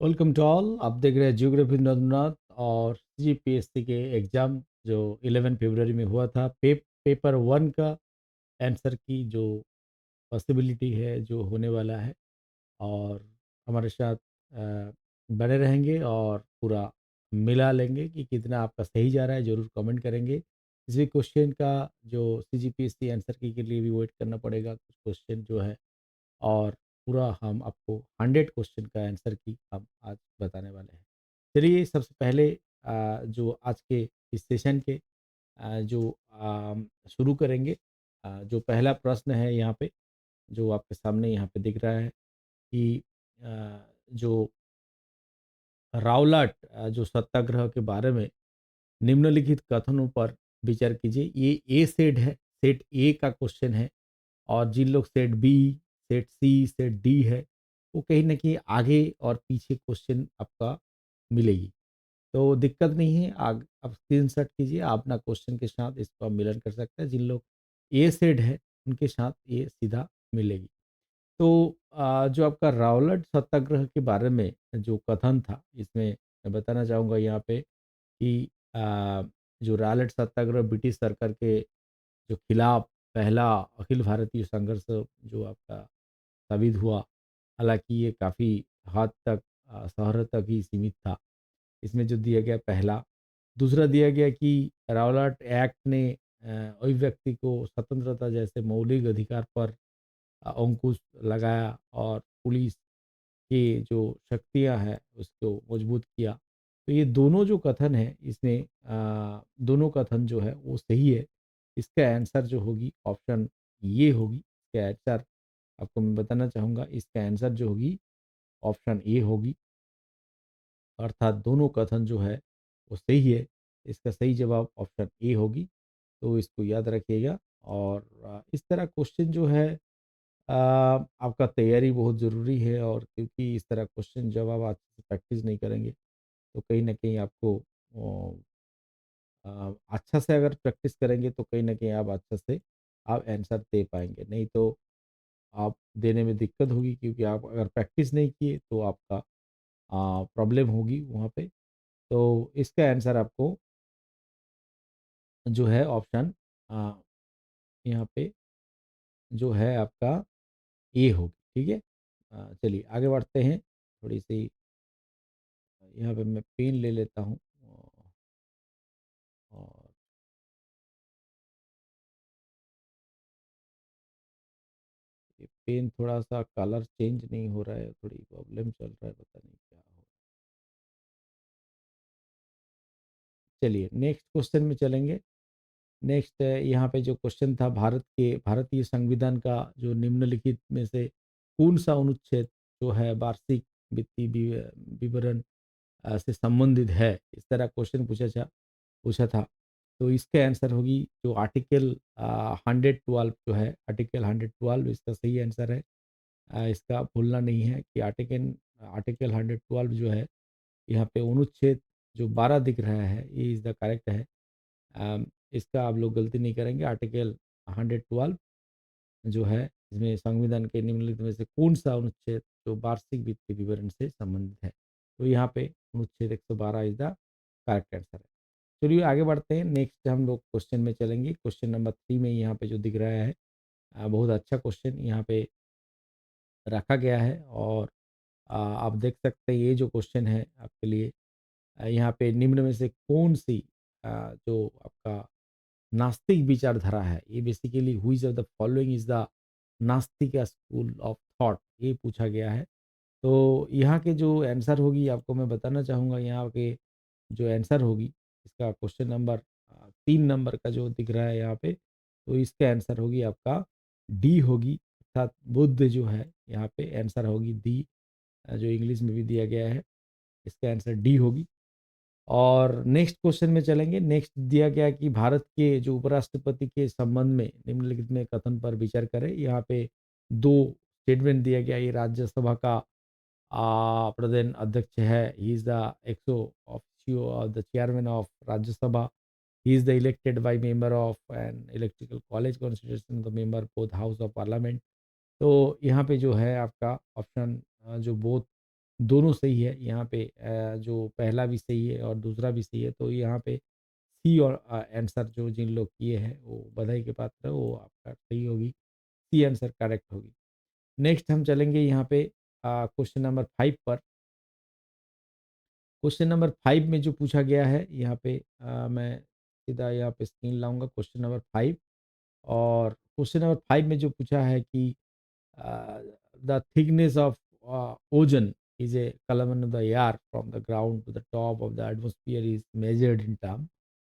Welcome to all. आप देख रहे हैं जियोग्राफी नंदनाथ और जीपीएससी के एग्ज़ाम जो 11 फरवरी में हुआ था। पेपर वन का आंसर की जो पॉसिबिलिटी है जो होने वाला है, और हमारे साथ बने रहेंगे और पूरा मिला लेंगे कि कितना आपका सही जा रहा है। ज़रूर कमेंट करेंगे। किसी क्वेश्चन का जो सीजीपीएससी आंसर की के लिए भी वेट करना पड़ेगा, कुछ क्वेश्चन जो है, और पूरा हम आपको 100 क्वेश्चन का आंसर की हम आज बताने वाले हैं। चलिए सबसे पहले जो आज के इस सेशन के जो शुरू करेंगे। जो पहला प्रश्न है यहाँ पे, जो आपके सामने यहाँ पे दिख रहा है कि जो रावलाट जो सत्याग्रह के बारे में निम्नलिखित कथनों पर विचार कीजिए। ये ए सेट है, सेट ए का क्वेश्चन है, और जिन लोग सेट बी, सेट सी, सेट डी है, वो कहीं न कहीं आगे और पीछे क्वेश्चन आपका मिलेगी। तो दिक्कत नहीं है, आप स्क्रीनशॉट कीजिए, आप अपना क्वेश्चन के साथ इसको आप मिलान कर सकते हैं। जिन लोग ए सेट है, उनके साथ ये सीधा मिलेगी। तो जो आपका रावलट सत्याग्रह के बारे में जो कथन था, इसमें मैं बताना चाहूँगा यहाँ पे कि जो रावलट सत्याग्रह ब्रिटिश सरकार के जो खिलाफ पहला अखिल भारतीय संघर्ष जो आपका साबित हुआ। हालाँकि ये काफ़ी हद तक शहर तक ही सीमित था। इसमें जो दिया गया पहला, दूसरा दिया गया कि रावलाट एक्ट ने अभिव्यक्ति को स्वतंत्रता जैसे मौलिक अधिकार पर अंकुश लगाया, और पुलिस की जो शक्तियाँ हैं उसको मजबूत किया। तो ये दोनों जो कथन है, इसमें दोनों कथन जो है वो सही है। इसका आंसर जो होगी ऑप्शन ये होगी। इसका आंसर आपको मैं बताना चाहूँगा, इसका आंसर जो होगी ऑप्शन ए होगी। अर्थात दोनों कथन जो है वो सही है। इसका सही जवाब ऑप्शन ए होगी। तो इसको याद रखिएगा। और इस तरह क्वेश्चन जो है, आपका तैयारी बहुत ज़रूरी है, और क्योंकि इस तरह क्वेश्चन जब आप अच्छे से प्रैक्टिस नहीं करेंगे, तो कहीं न कहीं आपको अच्छा से अगर प्रैक्टिस करेंगे तो कहीं न कहीं आप अच्छा से आप आंसर दे पाएँगे। नहीं तो आप देने में दिक्कत होगी, क्योंकि आप अगर प्रैक्टिस नहीं किए तो आपका प्रॉब्लम होगी वहाँ पे। तो इसका आंसर आपको जो है ऑप्शन अ, यहाँ पे जो है आपका ए होगी, ठीक है? चलिए आगे बढ़ते हैं। थोड़ी-सी यहाँ पे मैं पेन ले लेता हूँ। और ये पेन थोड़ा-सा कलर चेंज नहीं हो रहा है, थोड़ी प्रॉब्लम चल रहा है, पता नहीं क्या हो। चलिए नेक्स्ट क्वेश्चन में चलेंगे। नेक्स्ट यहाँ पे जो क्वेश्चन था, भारतीय संविधान का जो निम्नलिखित में से कौन-सा अनुच्छेद जो है वार्षिक वित्तीय विवरण से संबंधित है? इस तरह क्वेश्चन पूछा था। तो इसका आंसर होगी जो आर्टिकल 112 जो है, आर्टिकल 112 इसका सही आंसर है। इसका भूलना नहीं है कि आर्टिकल आर्टिकल 112 जो है, यहाँ पे अनुच्छेद जो 12 दिख रहा है, ये इज़ द करेक्ट है। इसका आप लोग गलती नहीं करेंगे। आर्टिकल 112 जो है, इसमें संविधान के निम्नलिखित में से कौन-सा अनुच्छेद जो वार्षिक वित्तीय विवरण से संबंधित है? तो यहाँ पे अनुच्छेद 112 इज़ द करेक्ट आंसर है। चलिए आगे बढ़ते हैं। नेक्स्ट हम लोग क्वेश्चन में चलेंगे। क्वेश्चन नंबर 3 में यहाँ पे जो दिख रहा है, बहुत अच्छा क्वेश्चन यहाँ पे रखा गया है, और आप देख सकते हैं ये जो क्वेश्चन है आपके लिए, यहाँ पे निम्न में से कौन-सी जो आपका नास्तिक विचारधारा है, ये basically which of the following is the नास्तिक स्कूल ऑफ थॉट, ये पूछा गया है। तो यहाँ के जो आंसर होगी आपको मैं बताना चाहूँगा। यहाँ के जो आंसर होगी, इसका क्वेश्चन नंबर 3 नंबर का जो दिख रहा है यहाँ पे, तो इसका आंसर होगी आपका डी होगी। अर्थात बुद्ध जो है, यहाँ पे आंसर होगी डी, जो इंग्लिश में भी दिया गया है। इसका आंसर डी होगी। और नेक्स्ट क्वेश्चन में चलेंगे। नेक्स्ट दिया गया कि भारत के जो उपराष्ट्रपति के संबंध में निम्नलिखित में कथन पर विचार करें। यहाँ पे 2 स्टेटमेंट दिया गया। ये राज्यसभा का प्रधान अध्यक्ष है। He is the exo officio of the chairman of Rajya Sabha. He is the elected by member of an electrical college constitution the member both house of parliament. तो यहाँ पे जो है आपका ऑप्शन जो बोथ दोनों सही है यहाँ पे, जो पहला भी सही है और दूसरा भी सही है, तो यहाँ पे सी और आंसर जो जिन लोग किए हैं वो बधाई के पात्र है, वो आपका सही होगी, सी आंसर करेक्ट होगी। नेक्स्ट हम चलेंगे यहाँ पे क्वेश्चन नंबर 5 पर। क्वेश्चन नंबर 5 में जो पूछा गया है यहाँ पे, मैं सीधा यहाँ पे स्क्रीन लाऊँगा क्वेश्चन नंबर 5। और क्वेश्चन नंबर 5 में जो पूछा है कि the thickness of ozone is a column of the air from the ground to the top of the atmosphere is measured in term।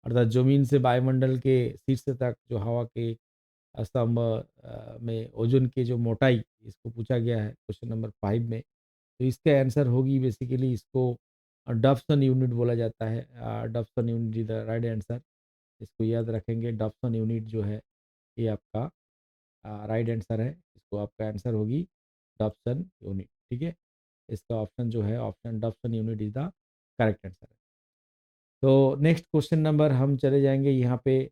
अर्थात जमीन से वायुमंडल के शीर्ष तक जो हवा के स्तंभ में ओजोन की जो मोटाई, इसको पूछा गया है क्वेश्चन नंबर 5 में। तो इसका आंसर होगी बेसिकली, इसको डॉप्सन यूनिट बोला जाता है। Dobson unit is the right answer. इसको याद रखेंगे, डॉप्सन यूनिट जो है ये आपका राइट आंसर है। इसको आपका आंसर होगी डॉप्सन यूनिट, ठीक है। इसका ऑप्शन जो है, option Dobson unit is the correct answer है। तो नेक्स्ट क्वेश्चन नंबर हम चले जाएंगे यहाँ पे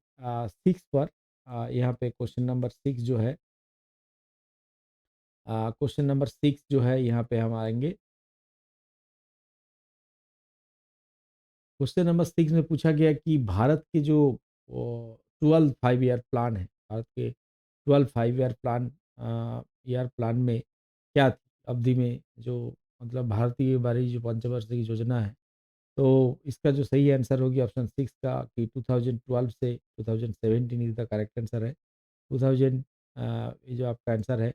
6 पर। यहाँ पे क्वेश्चन नंबर 6 जो है, क्वेश्चन नंबर 6 जो है यहाँ पे हम आएंगे। क्वेश्चन नंबर 6 में पूछा गया कि भारत के जो 12 5 ईयर प्लान है, भारत के 12 5 ईयर प्लान में क्या थी अवधि में, जो मतलब भारतीय बारी जो पंचवर्षीय योजना है, तो इसका जो सही आंसर होगी ऑप्शन 6 का कि 2012 से 2017 इज द करेक्ट आंसर है। 2000 ये जो आपका आंसर है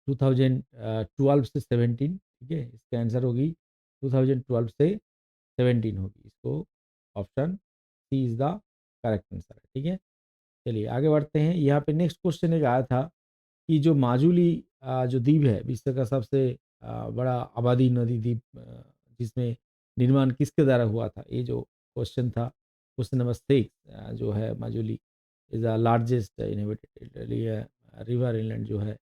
2012 से 17, ठीक है। इसका आंसर होगी 2012 से 17 होगी। इसको option C is the correct answer है, ठीक है। चलिए आगे बढ़ते हैं। यहाँ पे नेक्स्ट क्वेश्चन एक आया था कि जो माजुली जो द्वीप है, विश्व का सबसे बड़ा आबादी नदी द्वीप, जिसमें निर्माण किसके द्वारा हुआ था, ये जो क्वेश्चन था क्वेश्चन नंबर 6 जो है, Majuli is the largest inhabited river island जो है,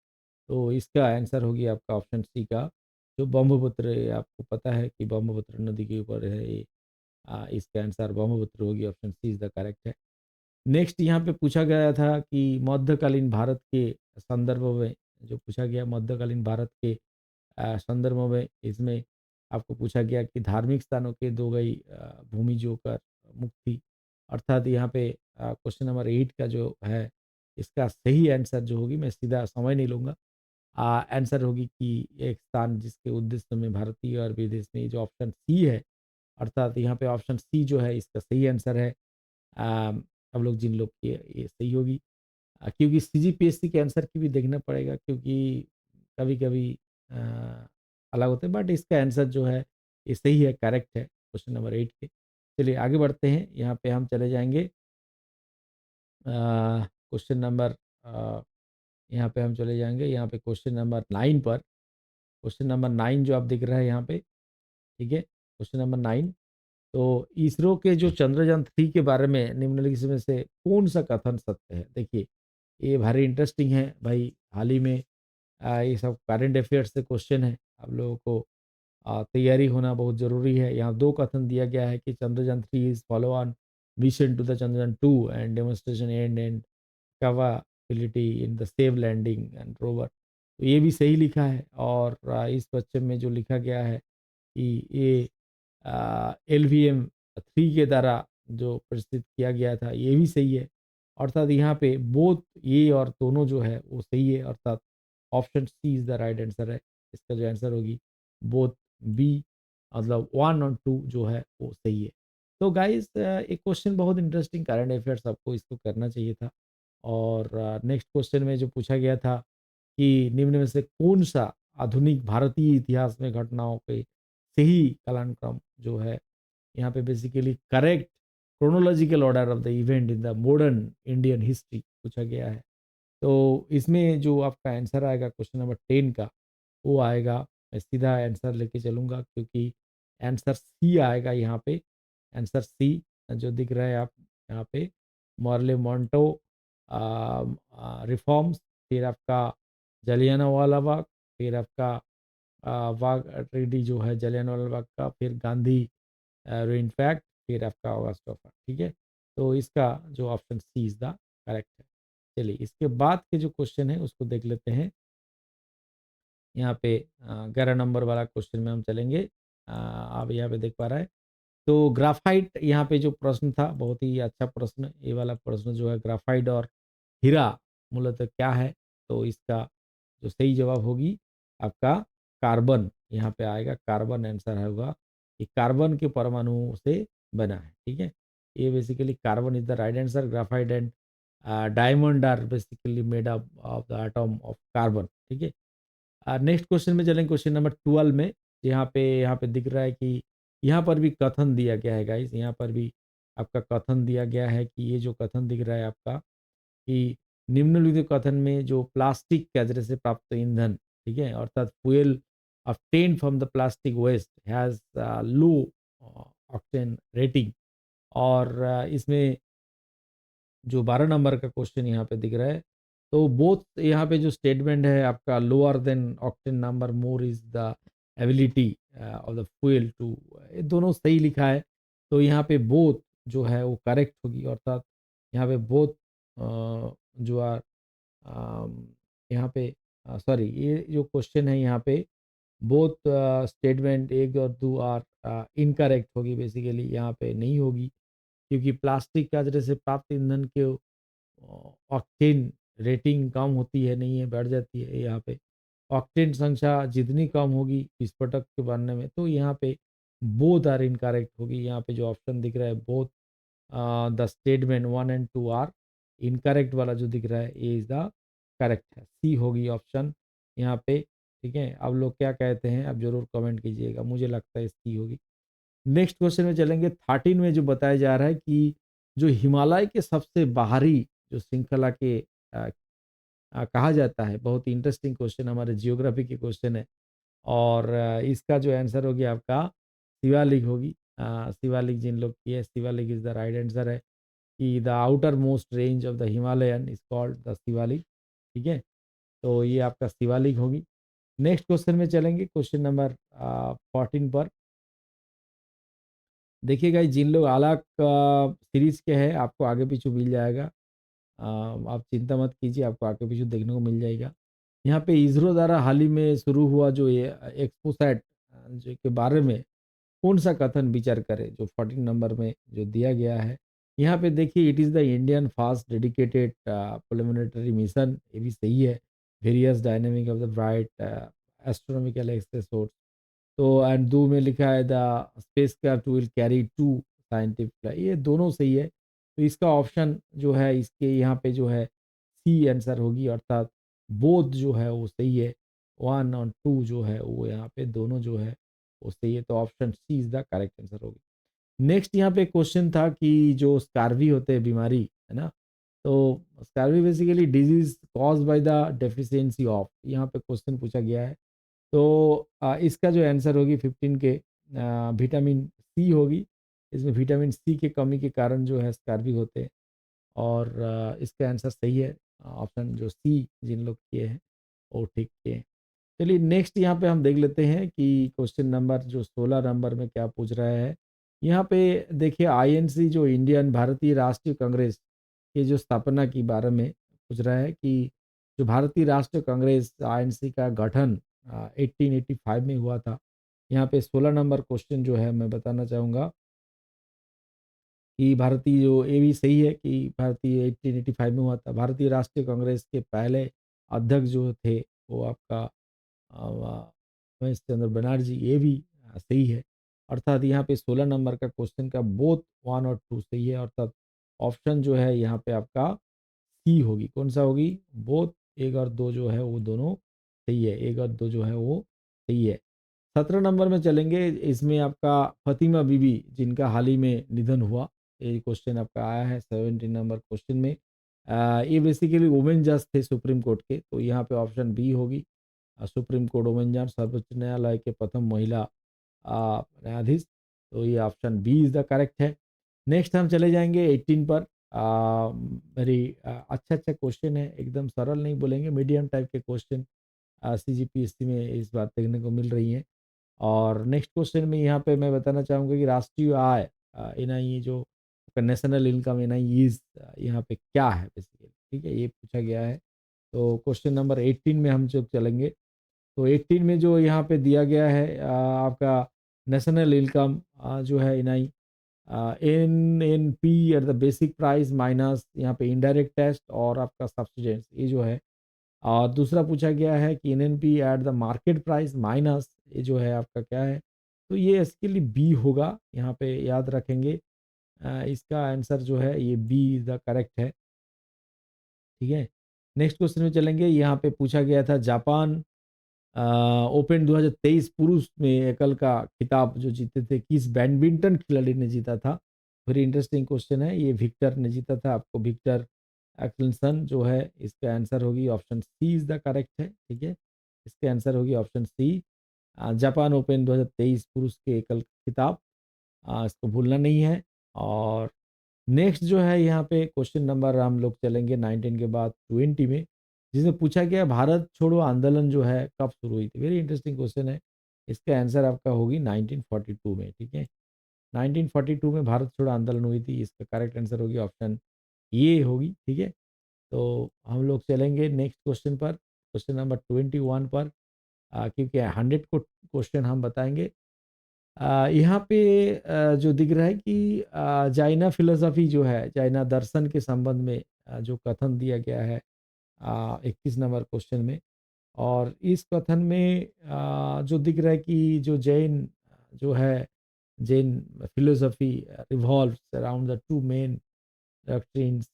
तो इसका आंसर होगी आपका ऑप्शन सी का, जो ब्रह्मपुत्र है। आपको पता है कि ब्रह्मपुत्र नदी के ऊपर है ये, इसका आंसर ब्रह्मपुत्र होगी, option C is the correct है। नेक्स्ट यहाँ पे पूछा गया था कि मध्यकालीन भारत के संदर्भ में, जो पूछा गया मध्यकालीन भारत के संदर्भ में, इसमें आपको पूछा गया कि धार्मिक स्थानों के दो गई भूमि जो कर मुक्ति, अर्थात यहाँ पे क्वेश्चन नंबर 8 का जो है, इसका सही आंसर जो होगी, मैं सीधा समय नहीं लूँगा, आंसर होगी कि एक स्थान जिसके उद्देश्य में भारतीय और विदेश में, जो ऑप्शन सी है, अर्थात यहाँ पे ऑप्शन सी जो है इसका सही आंसर है। सब लोग जिन लोग की ये सही होगी, क्योंकि सीजीपीएससी के आंसर की भी देखना पड़ेगा, क्योंकि कभी-कभी अ, अलग होते हैं, बट इसका आंसर जो है ये सही है, करेक्ट है क्वेश्चन नंबर 8 के। चलिए आगे बढ़ते हैं। यहाँ पे हम चले जाएँगे क्वेश्चन नंबर यहाँ पे हम चले जाएँगे, यहाँ पे क्वेश्चन नंबर 9 पर। क्वेश्चन नंबर 9 जो आप देख रहे हैं यहाँ पे, ठीक है? क्वेश्चन नंबर 9, तो इसरो के जो चंद्रयान-3 के बारे में निम्नलिखित में से कौन-सा कथन सत्य है? देखिए, ये भारी इंटरेस्टिंग है भाई। हाल ही में ये सब करंट अफेयर्स से क्वेश्चन है। आप लोगों को तैयारी होना बहुत ज़रूरी है। यहाँ 2 कथन दिया गया है कि Chandrayaan three is follow on mission to the Chandrayaan two and demonstration and capability in the safe landing and rover. तो ये भी सही लिखा है, और इस क्वेश्चन में जो लिखा गया है कि ये एलवीएम 3 के द्वारा जो प्रस्तुत किया गया था, ये भी सही है। अर्थात यहाँ पे बोथ, ये और दोनों जो है वो सही है, अर्थात option C is the right answer है। इसका जो आंसर होगी बोथ बी, मतलब 1 और 2 जो है वो सही है। तो गाइज़ एक क्वेश्चन बहुत इंटरेस्टिंग करंट अफेयर्स, आपको इसको करना चाहिए था। और नेक्स्ट क्वेश्चन में जो पूछा गया था कि निम्न में से कौन-सा आधुनिक भारतीय इतिहास में घटनाओं के सही कालानुक्रम जो है, यहाँ पे basically correct chronological order of the event in the modern Indian history पूछा गया है। तो इसमें जो आपका आंसर आएगा क्वेश्चन नंबर 10 का, वो आएगा, मैं सीधा आंसर लेके चलूँगा, क्योंकि आंसर सी आएगा यहाँ पे। आंसर सी जो दिख रहा है आप यहाँ पे, मॉर्ले मोंटो रिफॉर्म्स, फिर आपका जलियांवाला बाग, फिर आपका वाघ ट्रेडी जो है जलियांवाला बाग का, फिर गांधी रूइन फैक्ट, फिर आपका ऑगस्ट ऑफ, ठीक है। तो इसका जो option C is the correct है। चलिए इसके बाद के जो क्वेश्चन है उसको देख लेते हैं। यहाँ पे 11 नंबर वाला क्वेश्चन में हम चलेंगे। आप यहाँ पे देख पा रहे हैं। तो ग्राफ़ाइट यहाँ पे जो प्रश्न था बहुत ही अच्छा प्रश्न, ये वाला प्रश्न जो है ग्राफ़ाइट और हीरा मूलतः क्या है? तो इसका जो सही जवाब होगी आपका कार्बन, यहाँ पे आएगा कार्बन आंसर होगा। ये कार्बन के परमाणुओं से बना है, ठीक है? ये basically carbon is the right answer, graphite and diamond are basically made up of the atom of carbon, ठीक है? नेक्स्ट क्वेश्चन में चलेंगे, क्वेश्चन नंबर 12 में। यहाँ पे दिख रहा है कि यहाँ पर भी कथन दिया गया है गाइस, यहाँ पर भी आपका कथन दिया गया है कि ये जो कथन दिख रहा है आपका कि निम्नलिखित कथन में जो प्लास्टिक कचरे से प्राप्त ईंधन, ठीक है, अर्थात fuel obtained from the plastic waste has low octane rating, और इसमें जो 12 नंबर का क्वेश्चन यहाँ पे दिख रहा है, तो बोथ यहाँ पे जो स्टेटमेंट है आपका lower than octane number more is the ability of the fuel to, ये दोनों सही लिखा है। तो यहाँ पे बोथ जो है वो करेक्ट होगी, अर्थात यहाँ पे बोथ जो आर यहाँ पे सॉरी, ये जो क्वेश्चन है यहाँ पे बोथ स्टेटमेंट 1 और 2 आर इनकरेक्ट होगी, बेसिकली यहाँ पे नहीं होगी, क्योंकि प्लास्टिक कचरे से प्राप्त ईंधन के ऑक्टेन रेटिंग कम होती है, नहीं है, बढ़ जाती है यहाँ पे। ऑक्टेन संख्या जितनी कम होगी विस्फोटक के बनने में, तो यहाँ पे बोथ आर इनकरेक्ट होगी। यहाँ पे जो ऑप्शन दिख रहा है both the statement 1 and 2 are incorrect वाला जो दिख रहा है ये इज द करेक्ट है, सी होगी ऑप्शन यहाँ पे, ठीक है? आप लोग क्या कहते हैं आप जरूर कमेंट कीजिएगा, मुझे लगता है सी होगी। नेक्स्ट क्वेश्चन में चलेंगे, 13 में जो बताया जा रहा है कि जो हिमालय के सबसे बाहरी जो श्रृंखला के कहा जाता है, बहुत ही इंटरेस्टिंग क्वेश्चन, हमारे जियोग्राफी के क्वेश्चन है, और इसका जो आंसर होगी आपका शिवालिक होगी। शिवालिक जिन लोग की है, Shivalik is the right answer है कि the outer most range of the Himalayan is called the Shivalik, ठीक है? तो ये आपका शिवालिक होगी। नेक्स्ट क्वेश्चन में चलेंगे, क्वेश्चन नंबर 14 पर। देखिए गाइस, जिन लोग आलाक सीरीज के हैं आपको आगे पीछे मिल जाएगा, आप चिंता मत कीजिए, आपको आगे पीछे देखने को मिल जाएगा। यहाँ पे इसरो द्वारा हाल ही में शुरू हुआ जो ये एक्सपोसैट जो के बारे में कौन-सा कथन विचार करें, जो 14 नंबर में जो दिया गया है। यहाँ पे देखिए, it is the Indian first dedicated preliminary mission, ये भी सही है। Various dynamic of the bright astronomical express source. तो एंड 2 में लिखा है the spacecraft will carry 2 scientific fly, ये दोनों सही है। तो इसका ऑप्शन जो है इसके यहाँ पे जो है सी आंसर होगी, अर्थात बोथ जो है वो सही है। 1 और 2 जो है वो यहाँ पे दोनों जो है वो सही है, तो option C is the correct answer होगी। नेक्स्ट यहाँ पे क्वेश्चन था कि जो स्कार्वी होते हैं बीमारी, है ना? तो scurvy basically disease caused by the deficiency of, यहाँ पे क्वेश्चन पूछा गया है। तो इसका जो आंसर होगी 15 के विटामिन सी होगी। इसमें विटामिन सी की कमी के कारण जो है स्कार्वी होते हैं, और इसका आंसर सही है। ऑप्शन जो सी जिन लोग किए हैं वो ठीक किए हैं। चलिए नेक्स्ट यहाँ पे हम देख लेते हैं कि क्वेश्चन नंबर जो 16 नंबर में क्या पूछ रहा है। यहाँ पे देखिए, आईएनसी जो इंडियन भारतीय राष्ट्रीय कांग्रेस की जो स्थापना के बारे में पूछ रहा है कि जो भारतीय राष्ट्रीय कांग्रेस आईएनसी का गठन 1885 में हुआ था। यहाँ पे 16 नंबर क्वेश्चन जो है मैं बताना चाहूँगा कि भारतीय जो, ये भी सही है कि भारतीय 1885 में हुआ था। भारतीय राष्ट्रीय कांग्रेस के पहले अध्यक्ष जो थे वो आपका महेश चंद्र बनर्जी, ये भी सही है। अर्थात यहाँ पे 16 नंबर का क्वेश्चन का बोथ 1 और 2 सही है, अर्थात ऑप्शन जो है यहाँ पे आपका सी होगी। कौन सा होगी? बोथ 1 और 2 जो है वो दोनों सही है, 1 और 2 जो है वो सही है। 17 नंबर में चलेंगे, इसमें आपका फ़ातिमा बीबी जिनका हाल ही में निधन हुआ, ये क्वेश्चन आपका आया है 17 नंबर क्वेश्चन में। ये बेसिकली वुमेन जज थे सुप्रीम कोर्ट के, तो यहाँ पे ऑप्शन बी होगी। सुप्रीम कोर्ट वुमेन जज सर्वोच्च न्यायालय के प्रथम महिला न्यायाधीश, तो ये option B is the correct है। नेक्स्ट हम चले जाएँगे 18 पर। वेरी अच्छा-अच्छा क्वेश्चन है, एकदम सरल नहीं बोलेंगे, मीडियम टाइप के क्वेश्चन सीजीपीएससी में इस बार देखने को मिल रही हैं। और नेक्स्ट क्वेश्चन में यहाँ पे मैं बताना चाहूँगा कि राष्ट्रीय आय एनआई जो नेशनल इनकम एनआई इज़ यहाँ पे क्या है बेसिकली, ठीक है? ये पूछा गया है। तो क्वेश्चन नंबर 18 में हम जब चलेंगे, तो 18 में जो यहाँ पे दिया गया है आपका नेशनल इनकम जो है NI NNP at the basic price minus यहाँ पे इनडायरेक्ट टैक्स और आपका सब्सिडेंस ये जो है। और दूसरा पूछा गया है कि NNP at the market price minus ये जो है आपका क्या है, तो ये इसके लिए बी होगा, यहाँ पे याद रखेंगे। इसका आंसर जो है ये बी इज द करेक्ट है। ठीक है, नेक्स्ट क्वेश्चन में चलेंगे। यहाँ पे पूछा गया था जापान ओपन 2023 पुरुष में एकल का खिताब जो जीते थे किस बैडमिंटन खिलाड़ी ने जीता था। वेरी इंटरेस्टिंग क्वेश्चन है, ये विक्टर ने जीता था। आपको विक्टर एक्सलसन जो है इसका आंसर होगी option C is the correct है। ठीक है, इसके आंसर होगी ऑप्शन सी। जापान ओपन 2023 पुरुष के एकल खिताब, इसको भूलना नहीं है। और नेक्स्ट जो है यहाँ पे क्वेश्चन नंबर हम लोग चलेंगे 19 के बाद 20 में, जिसमें पूछा गया भारत छोड़ो आंदोलन जो है कब शुरू हुई थी। वेरी इंटरेस्टिंग क्वेश्चन है, इसका आंसर आपका होगी 1942 में। ठीक है, 1942 में भारत छोड़ो आंदोलन हुई थी, इसका करेक्ट आंसर होगी ऑप्शन ये होगी। ठीक है, तो हम लोग चलेंगे नेक्स्ट क्वेश्चन पर, क्वेश्चन नंबर 21 पर। क्योंकि 100 को क्वेश्चन हम बताएंगे। यहाँ पे जो दिख रहा है कि चाइना फिलोसफी जो है, चाइना दर्शन के संबंध में जो कथन दिया गया है 21 नंबर क्वेश्चन में। और इस कथन में जो दिख रहा है कि जो जैन जो है, Jain philosophy revolves around the two main doctrines,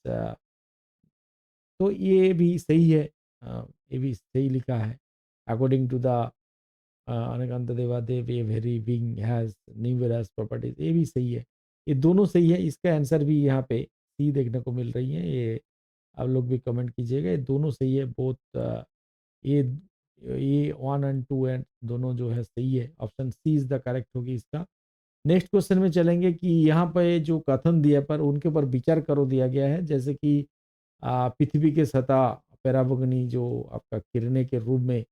तो ये भी सही है। ये भी सही लिखा है। अकॉर्डिंग टू द अनंत देवादेव ये very wing has numerous properties, ये भी सही है। ये दोनों सही है, इसका आंसर भी यहाँ पे सी देखने को मिल रही है। ये आप लोग भी कमेंट कीजिएगा, ये दोनों सही है। बोथ ये ये 1 और 2 एंड दोनों जो है सही है। Option C is the correct होगी इसका। नेक्स्ट क्वेश्चन में चलेंगे कि यहाँ पे जो कथन दिया पर उनके ऊपर विचार करो दिया गया है। जैसे कि पृथ्वी के सतह पराबैंगनी जो आपका किरणें के रूप में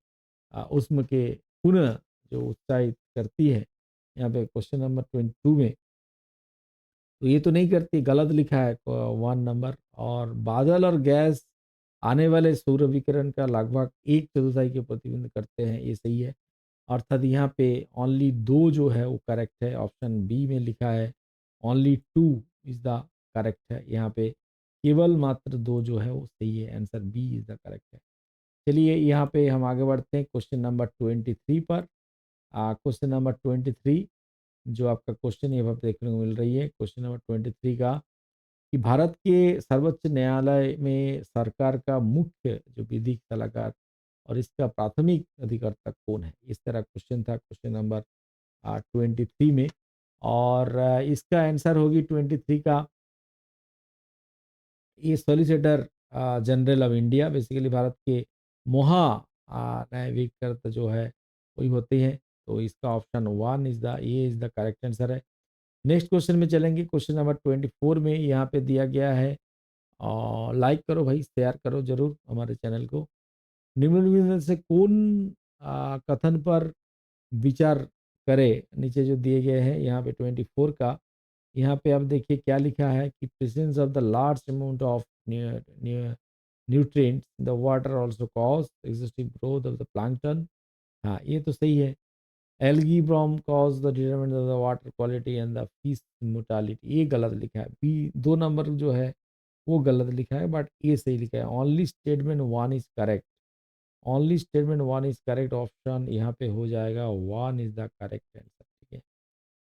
उष्म के पुनः जो उत्साहित करती है, यहाँ पे क्वेश्चन नंबर 22 में, तो ये तो नहीं करती, गलत लिखा है 1 नंबर। और बादल और गैस आने वाले सूर्य विकिरण का लगभग 1/4 के प्रतिबिंब करते हैं, ये सही है। अर्थात यहाँ पे ओनली 2 जो है वो करेक्ट है, ऑप्शन बी में लिखा है ओनली 2 इज द करेक्ट है। यहाँ पे केवल मात्र 2 जो है वो सही है, answer B is the correct है। चलिए यहाँ पे हम आगे बढ़ते हैं क्वेश्चन नंबर 23 पर। क्वेश्चन नंबर 23 जो आपका क्वेश्चन यहाँ पर देखने को मिल रही है, क्वेश्चन नंबर 23 का कि भारत के सर्वोच्च न्यायालय में सरकार का मुख्य जो विधिक सलाहकार और इसका प्राथमिक अधिकर्ता कौन है, इस तरह क्वेश्चन था क्वेश्चन नंबर 23 में। और इसका आंसर होगी 23 का ये solicitor general of India, basically Bharat के मोहा न्यायाधिकर्ता जो है वही होते हैं। तो इसका ऑप्शन 1 इज द ये इज द करेक्ट आंसर है। नेक्स्ट क्वेश्चन में चलेंगे, क्वेश्चन नंबर 24 में यहाँ पे दिया गया है। और लाइक करो भाई, शेयर करो जरूर हमारे चैनल को। निम्नलिखित में से कौन कथन पर विचार करे, नीचे जो दिए गए हैं यहाँ पे 24 का, यहाँ पे आप देखिए क्या लिखा है कि presence of the large amount of nutrients in the water also cause existing growth of the plankton. हाँ, ये तो सही है। Algae bloom cause the determinant of the water quality and the fish mortality, ये गलत लिखा है। बी 2 नंबर जो है वो गलत लिखा है, बट ये सही लिखा है। Only statement 1 is correct, only statement 1 is correct. Option यहाँ पे हो जाएगा 1 इज द करेक्ट आंसर। ठीक है,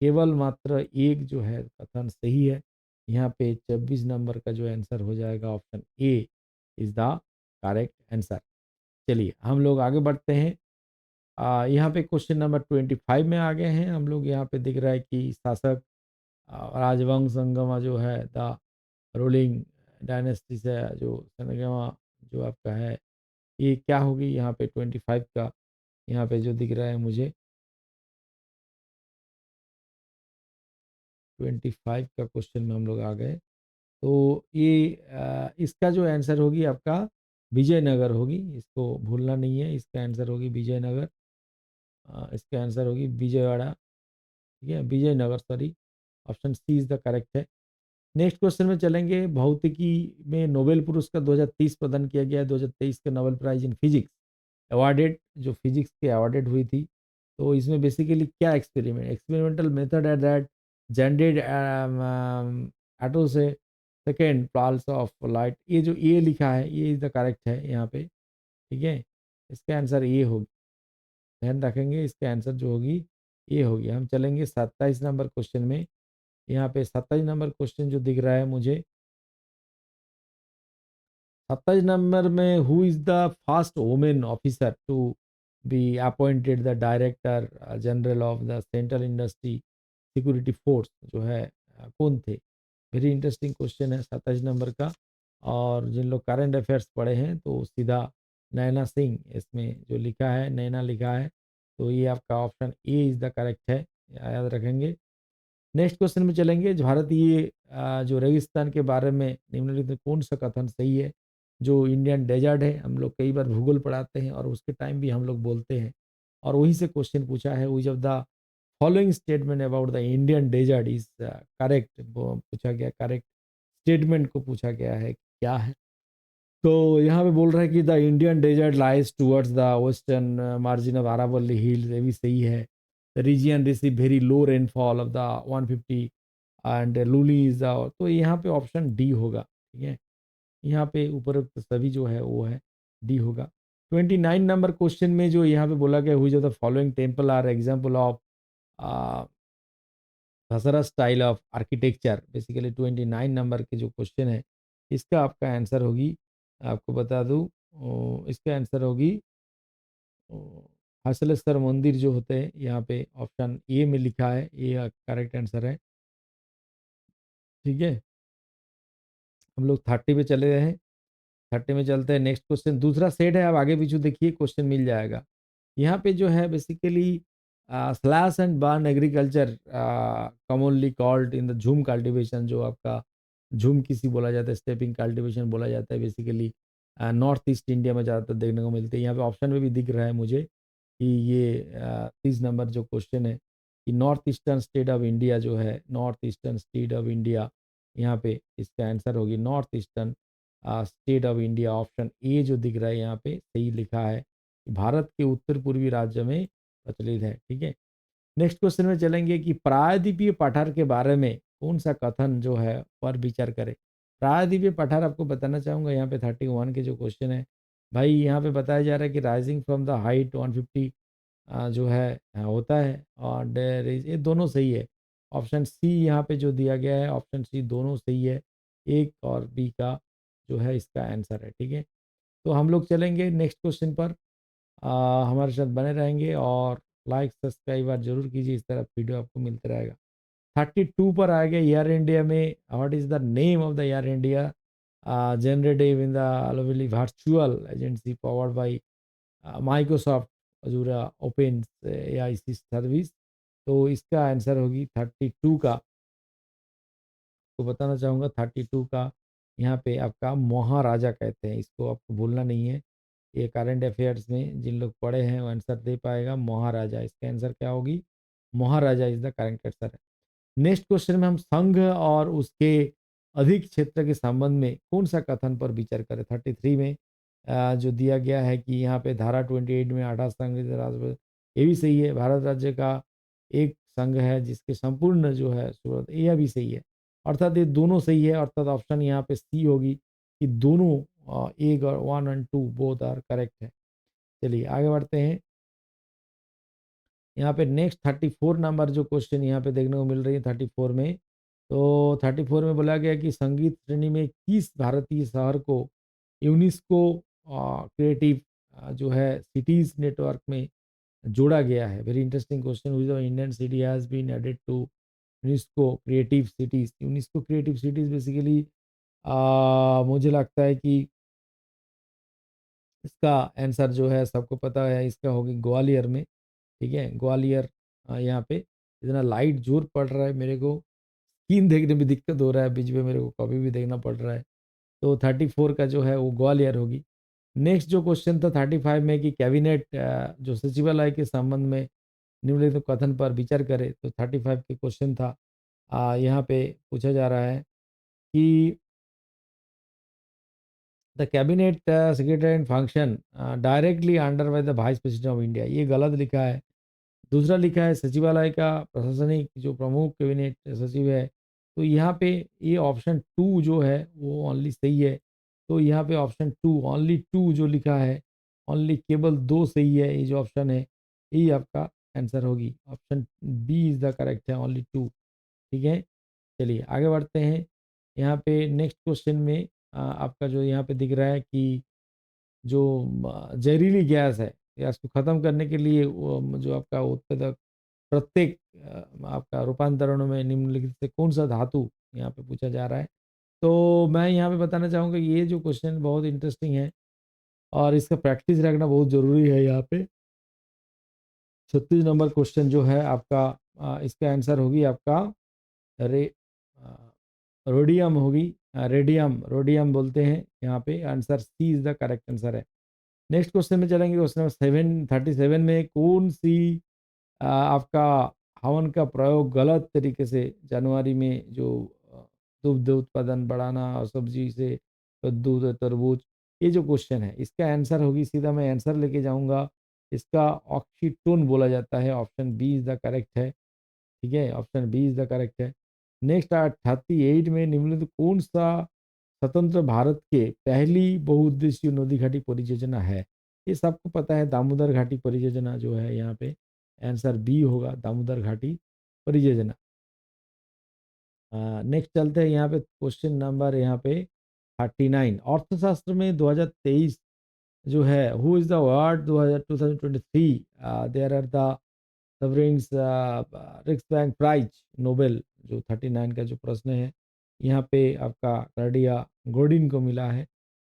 केवल मात्र एक जो है कथन सही है। यहाँ पे 26 नंबर का जो आंसर हो जाएगा option A is the correct answer. चलिए हम लोग आगे बढ़ते हैं। यहाँ पे क्वेश्चन नंबर 25 में आ गए हैं हम लोग। यहाँ पे दिख रहा है कि शासक राजवंश संगमा जो है द रूलिंग डायनेस्टी से जो संगमा जो आपका है, ये क्या होगी यहाँ पे 25 का, यहाँ पे जो दिख रहा है मुझे 25 का क्वेश्चन में हम लोग आ गए। तो ये इसका जो आंसर होगी आपका विजयनगर होगी, इसको भूलना नहीं है। इसका आंसर होगी विजयनगर, इसका आंसर होगी विजयवाड़ा। ठीक है, Vijayanagar sorry, option C is the correct है। नेक्स्ट क्वेश्चन में चलेंगे। भौतिकी में नोबेल पुरस्कार 2030 प्रदान किया गया है, 2023 का Nobel prize in physics awarded, जो फिजिक्स की अवॉर्डेड हुई थी। तो इसमें बेसिकली क्या एक्सपेरिमेंटल मेथड है दैट जनरेट एटो से सेकेंड पल्स ऑफ लाइट, ये जो ए लिखा है ये इज द करेक्ट है यहाँ पे, ठीक है। इसका आंसर ये होगी, ध्यान रखेंगे इसका आंसर जो होगी ये होगी। हम चलेंगे 27 नंबर क्वेश्चन में। यहाँ पे 27 नंबर क्वेश्चन जो दिख रहा है मुझे, 27 नंबर में, who is the first women officer to be appointed the director general of the central industry security force, जो है कौन थे। वेरी इंटरेस्टिंग क्वेश्चन है 27 नंबर का। और जिन लोग करंट अफेयर्स पढ़े हैं तो सीधा नैना सिंह इसमें जो लिखा है, नैना लिखा है, तो ये आपका option A is the correct है, याद रखेंगे। नेक्स्ट क्वेश्चन में चलेंगे। भारतीय जो रेगिस्तान के बारे में निम्नलिखित में कौन सा कथन सही है। जो इंडियन डेजर्ट है, हम लोग कई बार भूगोल पढ़ाते हैं और उसके टाइम भी हम लोग बोलते हैं, और वहीं से क्वेश्चन पूछा है, which of the following statement about the Indian desert is correct, पूछा गया, करेक्ट स्टेटमेंट को पूछा गया है क्या है। तो यहाँ पे बोल रहा है कि the Indian desert lies towards the western margin of Aravalli hills, ये भी सही है। The region receive very low rainfall of the 150 and लूली इज द, तो यहाँ पे ऑप्शन डी होगा, ठीक है। यहाँ पे उपरोक्त सभी जो है वो है, डी होगा। 29 नंबर क्वेश्चन में जो यहाँ पे बोला गया, हुई the following temple are example of Dussehra style of architecture, basically 29 नंबर के जो क्वेश्चन है इसका आपका आंसर होगी, आपको बता दूं, इसका आंसर होगी हसलेश्वर मंदिर जो होते हैं, यहाँ पे ऑप्शन ए में लिखा है, ये करेक्ट आंसर है, ठीक है। हम लोग 30 पे चले गए हैं, 30 में चलते हैं। नेक्स्ट क्वेश्चन दूसरा सेट है, आप आगे पीछे देखिए क्वेश्चन मिल जाएगा। यहाँ पे जो है basically slash and burn agriculture commonly called in the झूम कल्टीवेशन, जो आपका झूम किसी बोला जाता है, स्टेपिंग कल्टीवेशन बोला जाता है, बेसिकली नॉर्थ ईस्ट इंडिया में ज़्यादातर देखने को मिलते हैं। यहाँ पे ऑप्शन में भी दिख रहा है मुझे कि ये 30 नंबर जो क्वेश्चन है कि north eastern state of India जो है, north eastern state of India, यहाँ पे इसका आंसर होगी north eastern state of India. Option A जो दिख रहा है यहाँ पे सही लिखा है, भारत के उत्तर पूर्वी राज्य में प्रचलित है, ठीक है। नेक्स्ट क्वेश्चन में चलेंगे कि प्रायद्वीपीय पठार के बारे में कौन सा कथन जो है पर विचार करें। प्रायद्वीपीय पठार आपको बताना चाहूँगा, यहाँ पे 31 के जो क्वेश्चन है भाई, यहाँ पे बताया जा रहा है कि राइजिंग फ्रॉम द हाइट 150 जो है होता है, और देयर इज, ये दोनों सही है। ऑप्शन सी यहाँ पे जो दिया गया है, ऑप्शन सी दोनों सही है, एक और बी का जो है इसका आंसर है, ठीक है। तो हम लोग चलेंगे नेक्स्ट क्वेश्चन पर। हमारे साथ बने रहेंगे और लाइक सब्सक्राइब बार जरूर कीजिए, इस तरह वीडियो आपको मिलता रहेगा। 32 पर आ गया, एयर इंडिया में what is the name of the Air India generative in the virtual agency powered by Microsoft Azure open AI service. तो इसका आंसर होगी 32 का, तो बताना चाहूँगा 32 का यहाँ पे आपका महाराजा कहते हैं, इसको आपको भूलना नहीं है। ये करंट अफेयर्स में जिन लोग पढ़े हैं वो आंसर दे पाएगा, महाराजा, इसका आंसर क्या होगी, महाराजा इज द करेक्ट आंसर है। नेक्स्ट क्वेश्चन में हम संघ और उसके अधिक क्षेत्र के संबंध में कौन सा कथन पर विचार करें। 33 में जो दिया गया है कि यहाँ पे धारा 28 में 18 संघ राज्य, ये भी सही है। भारत राज्य का एक संघ है जिसके संपूर्ण जो है सूरत, यह भी सही है। अर्थात ये दोनों सही है, अर्थात ऑप्शन यहाँ पे सी होगी कि दोनों एक और 1 एंड 2 बोथ आर करेक्ट है। चलिए आगे बढ़ते हैं। यहाँ पे नेक्स्ट 34 नंबर जो क्वेश्चन यहाँ पे देखने को मिल रही है 34 में, तो 34 में बोला गया कि संगीत श्रेणी में किस भारतीय शहर को यूनेस्को क्रिएटिव जो है सिटीज नेटवर्क में जोड़ा गया है। Very interesting question, which Indian city has been added to UNESCO creative cities. UNESCO creative cities basically मुझे लगता है कि इसका आंसर जो है सबको पता है, इसका होगी ग्वालियर में, ठीक है, ग्वालियर। यहाँ पे इतना लाइट जोर पड़ रहा है मेरे को, स्क्रीन देखने में दिक्कत हो रहा है, बीच में मेरे को कभी भी देखना पड़ रहा है। तो 34 का जो है वो ग्वालियर होगी। नेक्स्ट जो क्वेश्चन था 35 में कि कैबिनेट जो सचिवालय के संबंध में निम्नलिखित कथन पर विचार करे, तो 35 के क्वेश्चन था। यहाँ पे पूछा जा रहा है कि the cabinet secretary and function directly under by the vice president of India, ये गलत लिखा है। दूसरा लिखा है सचिवालय का प्रशासनिक जो प्रमुख कैबिनेट सचिव है, तो यहाँ पे ये ऑप्शन टू जो है वो ओनली सही है। तो यहाँ पे ऑप्शन टू, ओनली टू जो लिखा है, ओनली केवल दो सही है, ये जो ऑप्शन है यही आपका आंसर होगी। Option B is the correct है, ओनली टू। ठीक है, चलिए आगे बढ़ते हैं। यहाँ पे नेक्स्ट क्वेश्चन में आपका जो यहाँ पे दिख रहा है कि जो जहरीली गैस है, गैस को ख़त्म करने के लिए वो जो आपका उत्पादक प्रत्येक आपका रूपांतरणों में निम्नलिखित से कौन सा धातु यहाँ पे पूछा जा रहा है। तो मैं यहाँ पे बताना चाहूँगा कि ये जो क्वेश्चन बहुत इंटरेस्टिंग है और इसका प्रैक्टिस रखना बहुत ज़रूरी है। यहाँ पे 36 नंबर क्वेश्चन जो है आपका इसका आंसर होगी आपका रे रोडियम होगी। रेडियम, रोडियम बोलते हैं यहाँ पे। Answer C is the correct answer है। नेक्स्ट क्वेश्चन में चलेंगे। क्वेश्चन नंबर 737 में कौन सी आपका हवन का प्रयोग गलत तरीके से जनवरी में जो दुग्ध उत्पादन बढ़ाना और सब्जी से कद्दू तरबूज, ये जो क्वेश्चन है इसका आंसर होगी, सीधा मैं आंसर लेके जाऊंगा, इसका ऑक्सीटोन बोला जाता है। Option B is the correct है। ठीक है, option B is the correct है। नेक्स्ट 38 में निम्नलिखित कौन सा स्वतंत्र भारत के पहली बहुउद्देशीय नदी घाटी परियोजना है। ये सबको पता है, दामोदर घाटी परियोजना जो है यहाँ पे आंसर बी होगा, दामोदर घाटी परियोजना। नेक्स्ट चलते हैं यहाँ पे क्वेश्चन नंबर यहाँ पे 39। अर्थशास्त्र में 2023 जो है, who is the award 2023 there are the Sveriges Riksbank prize Nobel, जो 39 का जो प्रश्न है यहाँ पे आपका कार्डिया गोडिन को मिला है।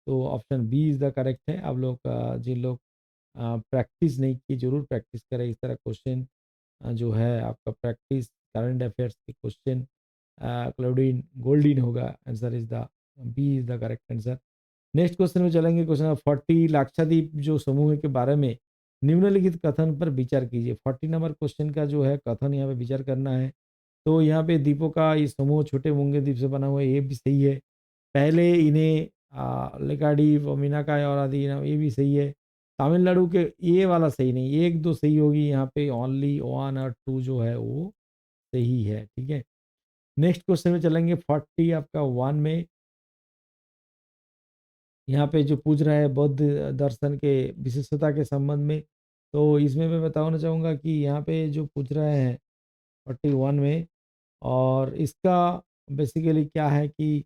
तो option B is the correct है। आप लोग जिन लोग प्रैक्टिस नहीं की, जरूर प्रैक्टिस करें इस तरह क्वेश्चन जो है आपका प्रैक्टिस करंट अफेयर्स के क्वेश्चन। क्लाउडिन गोल्डिन होगा, answer is the B is the correct answer. Next question में चलेंगे। क्वेश्चन नंबर 40, लाक्षाद्वीप जो समूह के बारे में निम्नलिखित कथन पर विचार कीजिए। 40 नंबर क्वेश्चन का जो है कथन यहाँ पे विचार करना है। तो यहाँ पे द्वीपों का ये समूह छोटे मूंगे द्वीप से बना हुआ है, ये भी सही है। पहले इन्हें लेकाडी मीनाकाय और आदि ये भी सही है। तमिलनाडु के ये वाला सही नहीं, एक दो सही होगी, यहाँ पे ओनली वन और टू जो है वो सही है। ठीक है, नेक्स्ट क्वेश्चन में चलेंगे। 40 आपका वन में यहाँ पे जो पूछ रहा है बौद्ध दर्शन के विशेषता के संबंध में, तो इसमें मैं बताना चाहूँगा कि यहाँ पे जो पूछ रहे हैं 41 में, और इसका बेसिकली क्या है कि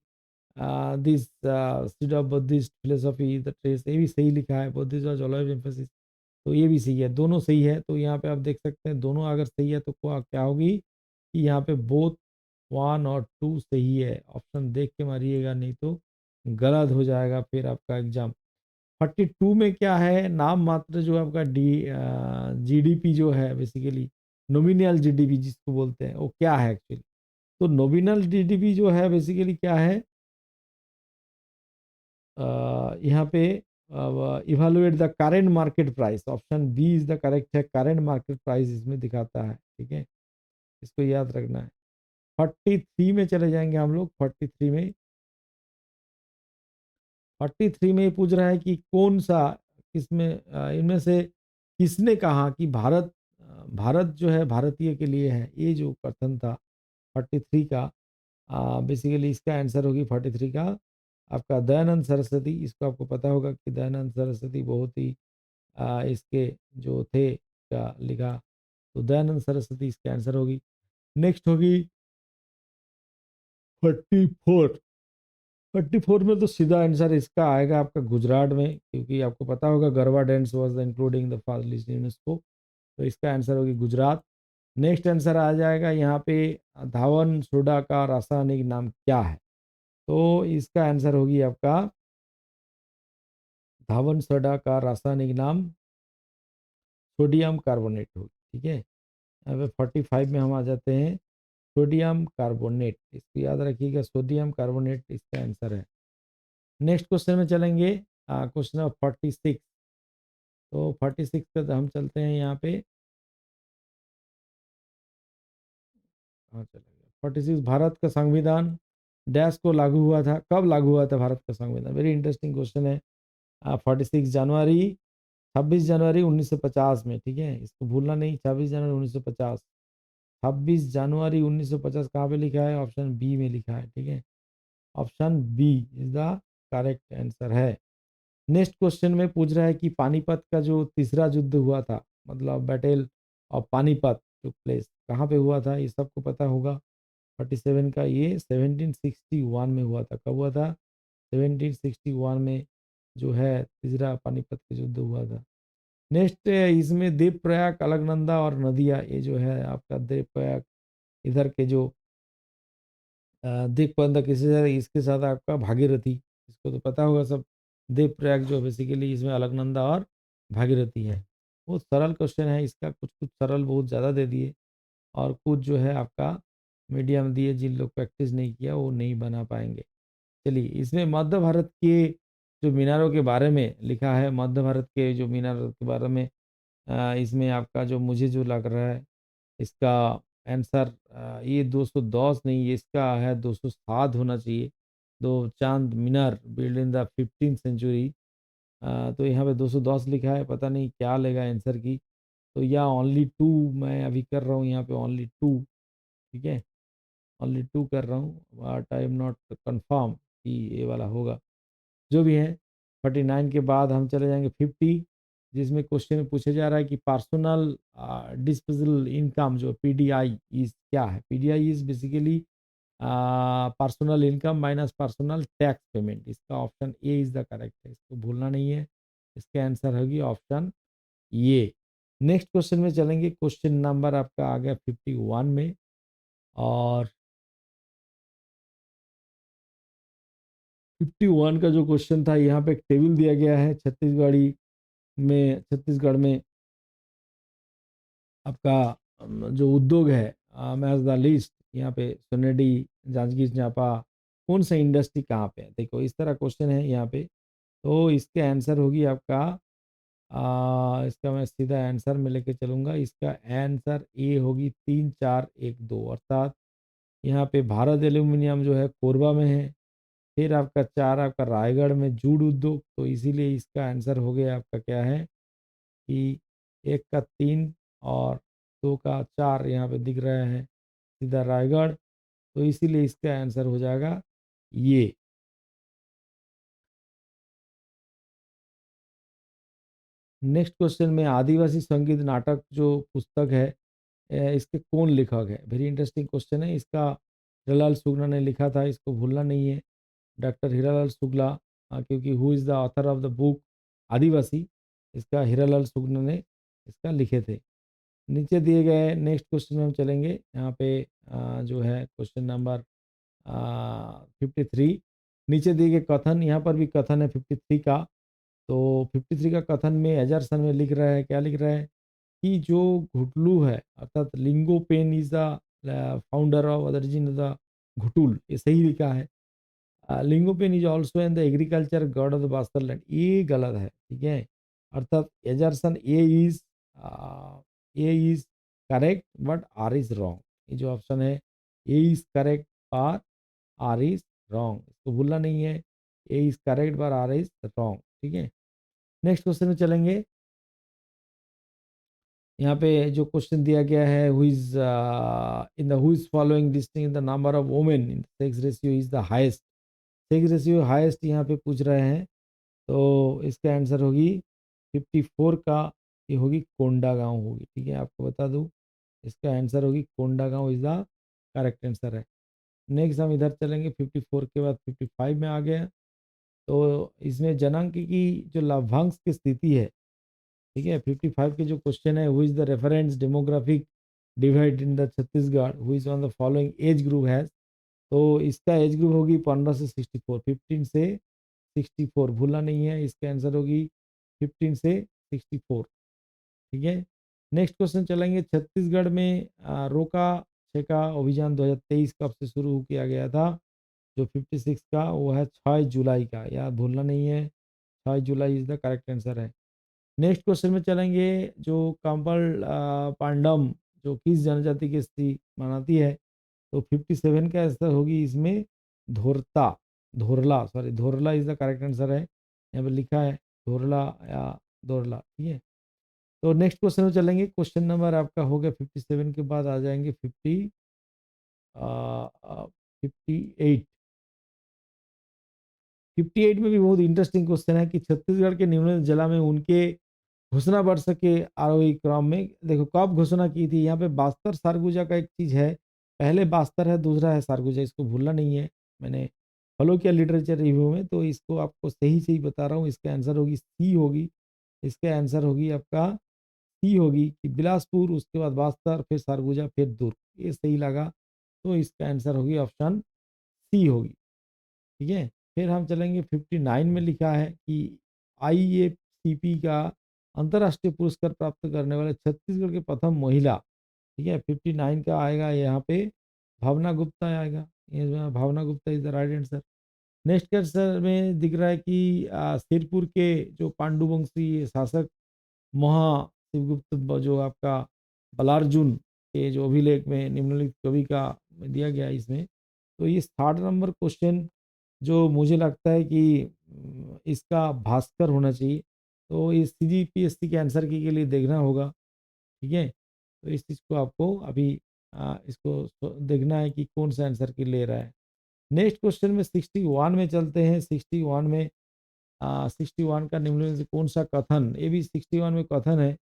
this seed of Buddhist philosophy the trace, ये भी सही लिखा है, बुद्धिस्ट और ऑलवेज एम्फेसिस, तो ये भी सही है, दोनों सही है। तो यहाँ पे आप देख सकते हैं दोनों अगर सही है तो क्या होगी कि यहाँ पे बोथ वन और टू सही है। ऑप्शन देख के मारिएगा, नहीं तो गलत हो जाएगा फिर आपका एग्जाम। 42 में क्या है, नाम मात्र जो आपका जीडीपी जो है, बेसिकली नॉमिनल जीडीपी जिसको बोलते हैं, वो क्या है एक्चुअली। तो नॉमिनल जीडीपी जो है बेसिकली क्या है, यहाँ पे evaluate the current market price, option B is the correct है। करेंट मार्केट प्राइस इसमें दिखाता है। ठीक है, इसको याद रखना है। 43 में चले जाएंगे हम लोग। 43 में, 43 में ये पूछ रहा है कि कौन सा, किसमें इनमें से किसने कहा कि भारत जो है भारतीय के लिए है, ये जो कथन था 43 का, बेसिकली इसका आंसर होगी 43 का आपका दयानंद सरस्वती। इसको आपको पता होगा कि दयानंद सरस्वती बहुत ही इसके जो थे का लिखा, तो दयानंद सरस्वती इसका आंसर होगी। नेक्स्ट होगी 44। 44 में तो सीधा आंसर इसका आएगा आपका गुजरात में, क्योंकि आपको पता होगा garba dance was including the first list UNESCO, तो इसका आंसर होगी गुजरात। नेक्स्ट आंसर आ जाएगा यहाँ पे, धावन सोडा का रासायनिक नाम क्या है। तो इसका आंसर होगी आपका धावन सोडा का रासायनिक नाम सोडियम कार्बोनेट होगी। ठीक है, अब 45 में हम आ जाते हैं। सोडियम कार्बोनेट, इसको याद रखिएगा, सोडियम कार्बोनेट इसका आंसर है। नेक्स्ट क्वेश्चन में चलेंगे। Question number 46। तो 46 पे हम चलते हैं यहाँ पे। हाँ चलेंगे 46, भारत का संविधान डैश को लागू हुआ था, कब लागू हुआ था भारत का संविधान? वेरी इंटरेस्टिंग क्वेश्चन है। 46 जनवरी 26 जनवरी 1950 में, ठीक है, इसको भूलना नहीं, 26 जनवरी 1950। 26 जनवरी 1950 कहाँ पे लिखा है? ऑप्शन बी में लिखा है, ठीक है, option B is the correct answer है। नेक्स्ट क्वेश्चन में पूछ रहा है कि पानीपत का जो तीसरा युद्ध हुआ था, मतलब battle of Panipat took place, कहाँ पे हुआ था? ये सबको पता होगा। 47 का ये 1761 में हुआ था। कब हुआ था? 1761 में जो है तीसरा पानीपत का युद्ध हुआ था। नेक्स्ट इसमें देवप्रयाग, अलकनंदा और नदिया, ये जो है आपका देवप्रयाग इधर के जो देवप्रयाग किसी से, इसके साथ आपका भागीरथी, इसको तो पता होगा सब। देवप्रयाग जो बेसिकली इसमें अलकनंदा और भागीरथी है। बहुत सरल क्वेश्चन है इसका, कुछ कुछ सरल बहुत ज़्यादा दे दिए और कुछ जो है आपका मीडियम दिए, जिन लोग प्रैक्टिस नहीं किया वो नहीं बना पाएंगे। चलिए, इसमें मध्य भारत के जो मीनारों के बारे में लिखा है, मध्य भारत के जो मीनारों के बारे में इसमें आपका जो मुझे जो लग रहा है इसका आंसर ये 210 नहीं, ये इसका है 207 होना चाहिए। दो Chand Minar built in the 15th century, तो यहाँ पे 210 लिखा है, पता नहीं क्या लेगा आंसर की। तो या ओनली टू मैं अभी कर रहा हूँ यहाँ पे, ओनली टू, ठीक है, ओनली टू कर रहा हूँ, but I am not confirm कि ये वाला होगा। जो भी है, 49 के बाद हम चले जाएंगे 50, जिसमें क्वेश्चन में पूछा जा रहा है कि पर्सनल डिस्पोजेबल इनकम जो पीडीआई इज क्या है? PDI is basically personal income minus personal tax payment. इसका option A is the correct है, इसको भूलना नहीं है। इसका आंसर होगी ऑप्शन ये। नेक्स्ट क्वेश्चन में चलेंगे, क्वेश्चन नंबर आपका आ गया 51 में, और 51 का जो क्वेश्चन था, यहाँ पे एक टेबल दिया गया है छत्तीसगढ़ में आपका जो उद्योग है, मैज द लिस्ट, यहाँ पे सोनेडी, जांजगीर चांपा, कौन सा इंडस्ट्री कहाँ पे है? देखो इस तरह क्वेश्चन है यहाँ पे, तो इसके आंसर होगी आपका इसका मैं सीधा आंसर में लेके चलूंगा। इसका आंसर ए होगी 3412, अर्थात यहाँ पे भारत एल्यूमिनियम जो है कोरबा में है। फिर आपका 4 आपका रायगढ़ में जूट उद्योग, तो इसीलिए इसका आंसर हो गया आपका क्या है कि एक का 3 और 2 का 4 यहाँ पे दिख रहा है सीधा रायगढ़, तो इसीलिए इसका आंसर हो जाएगा ये। नेक्स्ट क्वेश्चन में आदिवासी संगीत नाटक जो पुस्तक है, इसके कौन लेखक है? वेरी इंटरेस्टिंग क्वेश्चन है इसका। हीरालाल शुक्ला ने लिखा था, इसको भूलना नहीं है, डॉक्टर हीरालाल शुक्ला, क्योंकि who is the author of the book Adivasi, इसका हीरालाल शुक्ला ने इसका लिखे थे। नीचे दिए गए नेक्स्ट क्वेश्चन में हम चलेंगे, यहाँ पे जो है क्वेश्चन नंबर 53, नीचे दिए गए कथन, यहाँ पर भी कथन है 53 का। तो 53 का कथन में एजरसन में लिख रहा है, क्या लिख रहा है कि जो घुटलू है, अर्थात Lingopen is the founder of origin of the ghotul, ये सही लिखा है। Lingopen is also in the agriculture god of the Bastar land, ये गलत है, ठीक है, अर्थात assertion A is correct but R is wrong. ये जो ऑप्शन है ए इज करेक्ट और आर इज रॉन्ग, इसको भूलना नहीं है। A is correct but R is wrong, ठीक है। नेक्स्ट क्वेश्चन में चलेंगे, यहाँ पे जो क्वेश्चन दिया गया है, who is in the who is following listing in the number of women in sex ratio is the highest, sex ratio highest यहाँ पे पूछ रहे हैं, तो इसका आंसर होगी 54 का, ये होगी कोंडागांव होगी, ठीक है, आपको बता दूं इसका आंसर होगी Kondagaon is the correct answer है। नेक्स्ट हम इधर चलेंगे, 54 के बाद 55 में आ गया, तो इसमें जनांक की जो लाभांश की स्थिति है, ठीक है, 55 के जो क्वेश्चन है, who is the reference demographic divide in the Chhattisgarh, who is on the following age group has, तो इसका एज ग्रुप होगी 15 से 64, 15 से 64 भूलना नहीं है, इसका आंसर होगी 15 से 64, ठीक है। नेक्स्ट क्वेश्चन चलेंगे, छत्तीसगढ़ में रोका छेका अभियान 2023 कब से शुरू किया गया था? जो 56 का वो है 6 जुलाई का, यार भूलना नहीं है, 6 जुलाई इज द करेक्ट आंसर है। नेक्स्ट क्वेश्चन में चलेंगे, जो कंपल पांडम जो किस जनजाति की स्त्री मनाती है, तो 57 का आंसर होगी इसमें Dhorta, Dhorla, sorry Dhorla is the correct answer है। यहाँ पे लिखा है धोरला या दोरला, ठीक है। तो नेक्स्ट क्वेश्चन में चलेंगे। क्वेश्चन नंबर आपका हो गया 57 के बाद आ जाएँगे 58। 58 में भी बहुत इंटरेस्टिंग क्वेश्चन है कि छत्तीसगढ़ के निम्नलिखित जिला में उनके घोषणा वर्ष के आरोही क्रम में देखो कब घोषणा की थी। यहाँ पे बस्तर सरगुजा का एक चीज़ है, पहले बस्तर है, दूसरा है सरगुजा, इसको भूलना नहीं है। मैंने फॉलो किया लिटरेचर रिव्यू में, तो इसको आपको सही सही बता रहा हूँ। इसका आंसर होगी सी होगी, इसका आंसर होगी आपका सी होगी कि बिलासपुर, उसके बाद बस्तर, फिर सरगुजा, फिर दुर्ग, ये सही लगा। तो इसका आंसर होगी ऑप्शन सी होगी, ठीक है। फिर हम चलेंगे 59 में लिखा है कि आईएफसीपी का अंतर्राष्ट्रीय पुरस्कार प्राप्त करने वाले छत्तीसगढ़ के प्रथम महिला, ठीक है। 59 का आएगा यहाँ पे भावना गुप्ता आएगा, ये Bhavna Gupta is the right answer. Next question में दिख रहा है कि सिरपुर के जो पांडुवंशी शासक महा शिवगुप्त जो आपका बलार्जुन के जो अभिलेख में निम्नलिखित कवि का दिया गया है इसमें। तो ये 60 नंबर क्वेश्चन जो मुझे लगता है कि इसका भास्कर होना चाहिए। तो इस सीजीपीएससी के आंसर की के लिए देखना होगा, ठीक है। तो इस चीज़ को आपको अभी इसको देखना है कि कौन सा आंसर की ले रहा है। नेक्स्ट क्वेश्चन में 61 में चलते हैं। 61 में 61 का निम्नलिखित में से कौन सा कथन, ये भी 61 में कथन है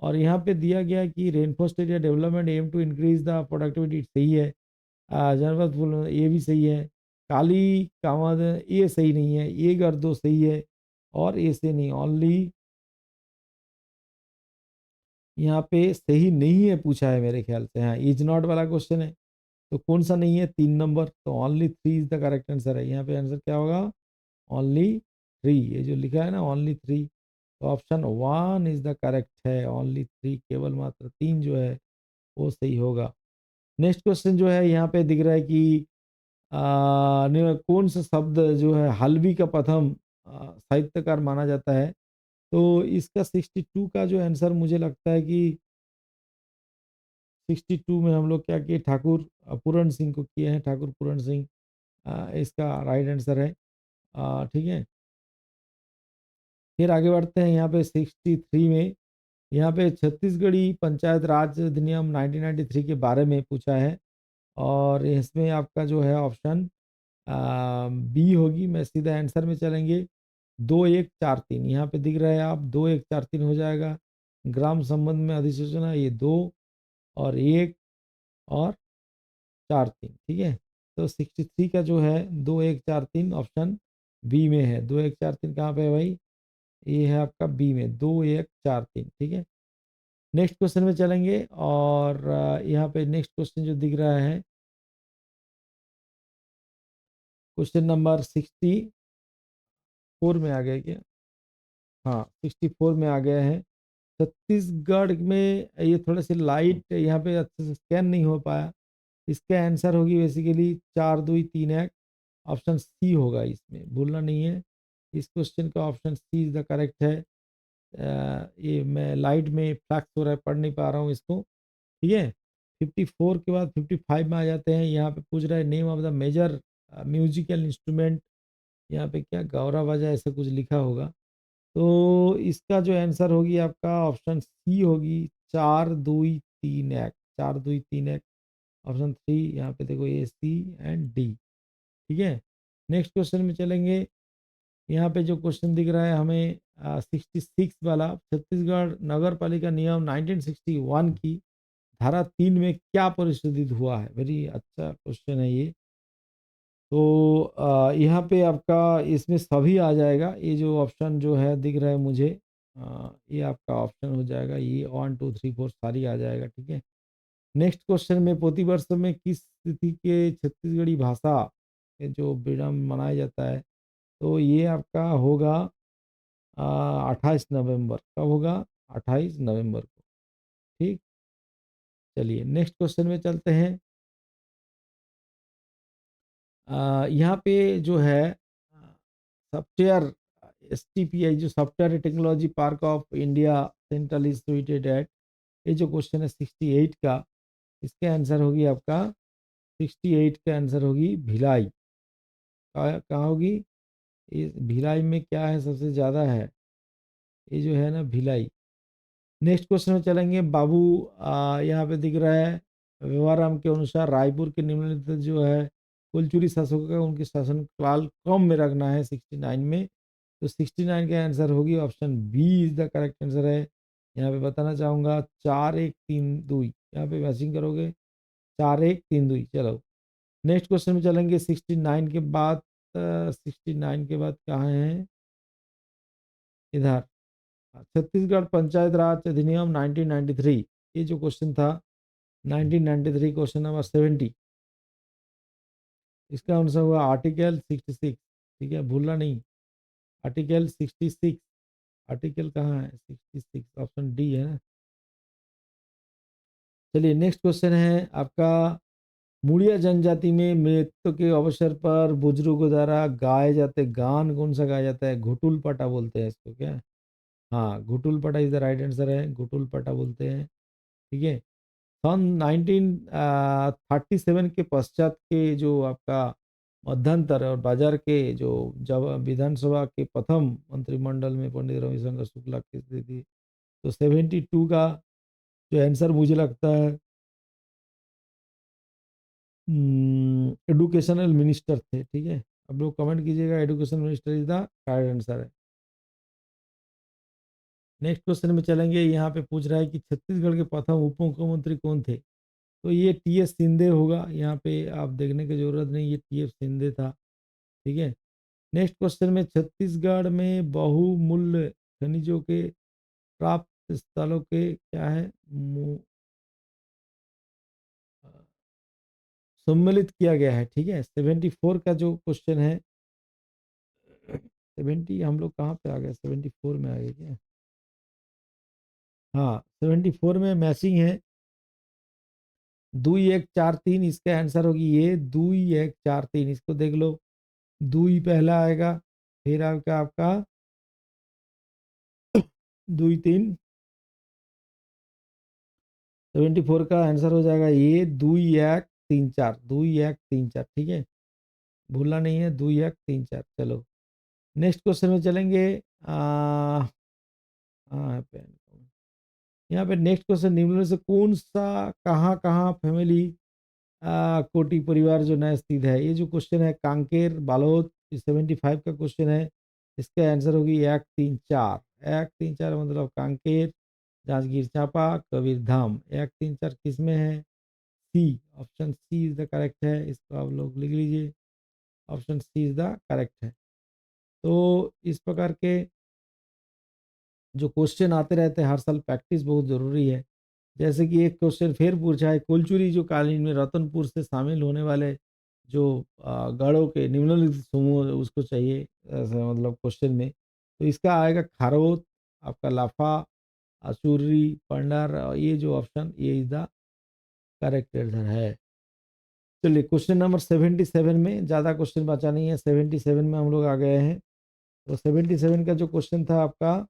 और यहाँ पे दिया गया कि rainforest area development aim to increase the productivity, सही है। जनपद फूल ये भी सही है। काली कामद ये सही नहीं है। ये कर दो सही है और ये से नहीं, ओनली यहाँ पे सही नहीं है पूछा है मेरे ख्याल से। हाँ, इज नॉट वाला क्वेश्चन है, तो कौन सा नहीं है? 3 नंबर, तो only 3 is the correct answer है। यहाँ पे आंसर क्या होगा? ओनली 3, ये जो लिखा है ना ओनली 3, तो ऑप्शन 1 इज द करेक्ट है। ओनली 3, केवल मात्र 3 जो है वो सही होगा। नेक्स्ट क्वेश्चन जो है यहाँ पे दिख रहा है कि कौन सा शब्द जो है हल्बी का प्रथम साहित्यकार माना जाता है। तो इसका 62 का जो आंसर मुझे लगता है कि 62 में हम लोग क्या किए, ठाकुर पूरण सिंह को किए हैं। ठाकुर पूरण सिंह इसका राइट आंसर है, ठीक है। फिर आगे बढ़ते हैं। यहाँ पे 63 में यहाँ पे छत्तीसगढ़ी पंचायत राज अधिनियम 1993 के बारे में पूछा है और इसमें आपका जो है ऑप्शन बी होगी। मैं सीधा आंसर में चलेंगे। 2143 यहाँ पे दिख रहा है, आप 2143 हो जाएगा। ग्राम संबंध में अधिसूचना ये 2 और 1 और 43, ठीक है। तो 63 का जो है 2143 ऑप्शन बी में है। 2143 कहाँ पे है भाई? ये है आपका बी में 2143, ठीक है। नेक्स्ट क्वेश्चन में चलेंगे और यहाँ पे नेक्स्ट क्वेश्चन जो दिख रहा है क्वेश्चन नंबर 64 में आ गया क्या? हाँ, 64 में आ गया है। छत्तीसगढ़ में ये थोड़ा सी लाइट यहाँ पे अच्छे से स्कैन नहीं हो पाया। इसका आंसर होगी बेसिकली 4 2 3 1, ऑप्शन सी होगा, इसमें भूलना नहीं है। इस क्वेश्चन का option C is the correct है। ये मैं लाइट में फ्लैक्स हो रहा है, पढ़ नहीं पा रहा हूँ इसको, ठीक है। 54 के बाद 55 में आ जाते हैं। यहाँ पे पूछ रहा है name of the major musical instrument. यहाँ पे क्या गौरा बाजा ऐसा कुछ लिखा होगा। तो इसका जो आंसर होगी आपका ऑप्शन सी होगी, 4 2 3 1, 4 2 3 1, ऑप्शन 3। यहाँ पे देखो ए सी एंड डी, ठीक है। नेक्स्ट क्वेश्चन में चलेंगे। यहाँ पे जो क्वेश्चन दिख रहा है हमें 66 वाला, छत्तीसगढ़ नगर पालिका नियम 1961 की धारा 3 में क्या परिशोधित हुआ है? वेरी अच्छा क्वेश्चन है ये। तो यहाँ पे आपका इसमें सभी आ जाएगा। ये जो ऑप्शन जो है दिख रहा है मुझे, ये आपका ऑप्शन हो जाएगा। ये 1 2 3 4 सारी आ जाएगा, ठीक है। नेक्स्ट क्वेश्चन में प्रतिवर्ष में किस तिथि के छत्तीसगढ़ी भाषा के जो विराम मनाया जाता है? तो ये आपका होगा 28 नवंबर। कब होगा? 28 नवंबर को, ठीक। चलिए नेक्स्ट क्वेश्चन में चलते हैं। यहाँ पे जो है सॉफ्टवेयर एसटीपीआई जो software technology park of India central is situated at, ये जो क्वेश्चन है 68 का, इसके आंसर होगी आपका 68 का आंसर होगी भिलाई, कहाँ होगी? इस भिलाई में क्या है सबसे ज़्यादा है? ये जो है ना भिलाई। नेक्स्ट क्वेश्चन में चलेंगे। बाबू यहाँ पे दिख रहा है व्यवहाराम के अनुसार रायपुर के निम्नलिखित जो है कुलचुरी शासकों का उनके शासन काल क्रम में रखना है 69 में। तो 69 का आंसर होगी option B is the correct answer है। यहाँ पे बताना चाहूँगा 4 1 3 2 यहाँ पे मैचिंग करोगे 4 1 3 2। चलो नेक्स्ट क्वेश्चन में चलेंगे। 69 के बाद 69 के बाद कहाँ है? इधर छत्तीसगढ़ पंचायत राज अधिनियम 1993। ये जो क्वेश्चन था 1993 क्वेश्चन नंबर 70, इसका आंसर हुआ आर्टिकल 66। ठीक है, भूलना नहीं। आर्टिकल 66। आर्टिकल कहाँ है? 66 ऑप्शन डी है ना। चलिए नेक्स्ट क्वेश्चन है आपका। मुड़िया जनजाति में मृत्यु के अवसर पर बुजुर्गों द्वारा गाए जाते गान कौन सा गाया जाता है? घुटुल पटा बोलते हैं इसको क्या? हाँ, घुटुल पटा इज द राइट आंसर है। घुटुल पटा बोलते हैं। ठीक है। सन 1937 के पश्चात के जो आपका मध्यांतर और बाजार के जो जब विधानसभा के प्रथम मंत्रिमंडल में पंडित रविशंकर शुक्ला की स्थिति, तो 72 का जो आंसर मुझे लगता है एडुकेशनल मिनिस्टर थे। ठीक है, अब लोग कमेंट कीजिएगा education minister is the correct answer है। नेक्स्ट क्वेश्चन में चलेंगे। यहाँ पे पूछ रहा है कि छत्तीसगढ़ के प्रथम उप मुख्यमंत्री कौन थे? तो ये टी एस सिंधे होगा। यहाँ पे आप देखने की जरूरत नहीं, ये टी एस सिंधे था। ठीक है। नेक्स्ट क्वेश्चन में छत्तीसगढ़ में बहुमूल्य खनिजों के प्राप्त स्थलों के क्या है सम्मिलित किया गया है। ठीक है, 74 का जो क्वेश्चन है 70 हम लोग कहाँ पे आ गए? 74 में आ गए क्या? हाँ, 74 में मैचिंग है 2 1 4 3। इसका आंसर होगी ये 2 1 4 3। इसको देख लो, 2 पहला आएगा, फिर आपका आपका 2 3। 74 का आंसर हो जाएगा ये 2 1 3 4। 2 1 3 4। ठीक है, भूलना नहीं है 2 1 3 4। चलो नेक्स्ट क्वेश्चन में चलेंगे। आ, हाँ पेन, यहाँ पे नेक्स्ट क्वेश्चन निम्न में से कौन सा कहाँ कहाँ फैमिली कोटी परिवार जो नया स्थित है? ये जो क्वेश्चन है कांकेर बालोद 75 का क्वेश्चन है। इसका आंसर होगी 1 3 4। 1 3 4 मतलब कांकेर, जांजगीर चांपा, कबीरधाम। 1 3 4 किस में है? C, option C is the correct है। इसको आप लोग लिख लीजिए, option C is the correct है। तो इस प्रकार के जो क्वेश्चन आते रहते हैं हर साल, प्रैक्टिस बहुत ज़रूरी है। जैसे कि एक क्वेश्चन फिर पूछा है, कोलचुरी जो कालीन में रतनपुर से शामिल होने वाले जो गढ़ों के निम्नलिखित समूह उसको चाहिए ऐसा मतलब क्वेश्चन में। तो इसका आएगा खारोत, आपका लाफा, असूरी, पंडार। ये जो ऑप्शन ये इज द करेक्ट आंसर है। चलिए क्वेश्चन नंबर 77 में, ज़्यादा क्वेश्चन बचा नहीं है, 77 में हम लोग आ गए हैं। तो 77 का जो क्वेश्चन था आपका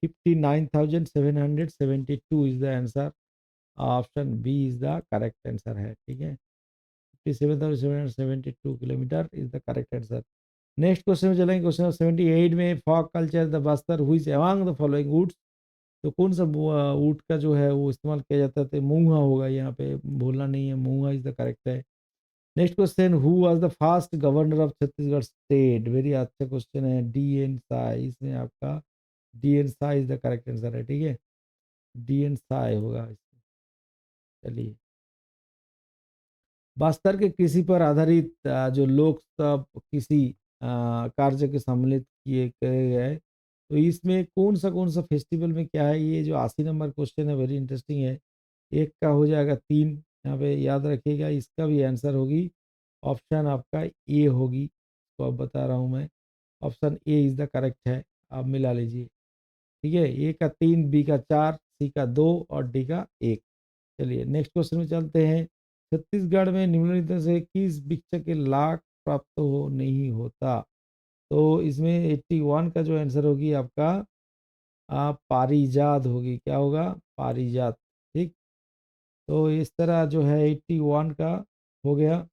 59,772 is the answer. Option B is the correct answer है। ठीक है, 57,772 kilometre is the correct answer. Next question में चलेंगे। क्वेश्चन 78 में फॉक कल्चर द बस्तर हुई अमंग द फॉलोइंग वुड्स। तो कौन सा वुड का जो है वो इस्तेमाल किया जाता है? तो मूंगा होगा, यहाँ पे भूलना नहीं है, मूंगा इज द करेक्ट है। Next question, who was the first governor of Chhattisgarh state? Very अच्छा क्वेश्चन है। डी एन साई, इसमें आपका D N Sahay is the correct answer है। ठीक है, डी एन साई होगा इसमें। चलिए, बस्तर के कृषि पर आधारित जो लोक सब कृषि कार्य के सम्मिलित किए करे गए, तो इसमें कौन सा फेस्टिवल में क्या है? ये जो 80 नंबर क्वेश्चन है वेरी इंटरेस्टिंग है। एक का हो जाएगा 3, यहाँ पे याद रखिएगा। इसका भी आंसर होगी ऑप्शन आपका ए होगी। तो अब बता रहा हूँ मैं, option A is the correct है। आप मिला लीजिए। ठीक है, ए का 3, बी का 4, सी का 2 और डी का 1। चलिए नेक्स्ट क्वेश्चन में चलते हैं। छत्तीसगढ़ में निम्नलिखित से किस वृक्ष के लाख प्राप्त हो नहीं होता? तो इसमें 81 का जो आंसर होगी आपका पारिजात होगी। क्या होगा? पारिजात। ठीक, तो इस तरह जो है 81 का हो गया।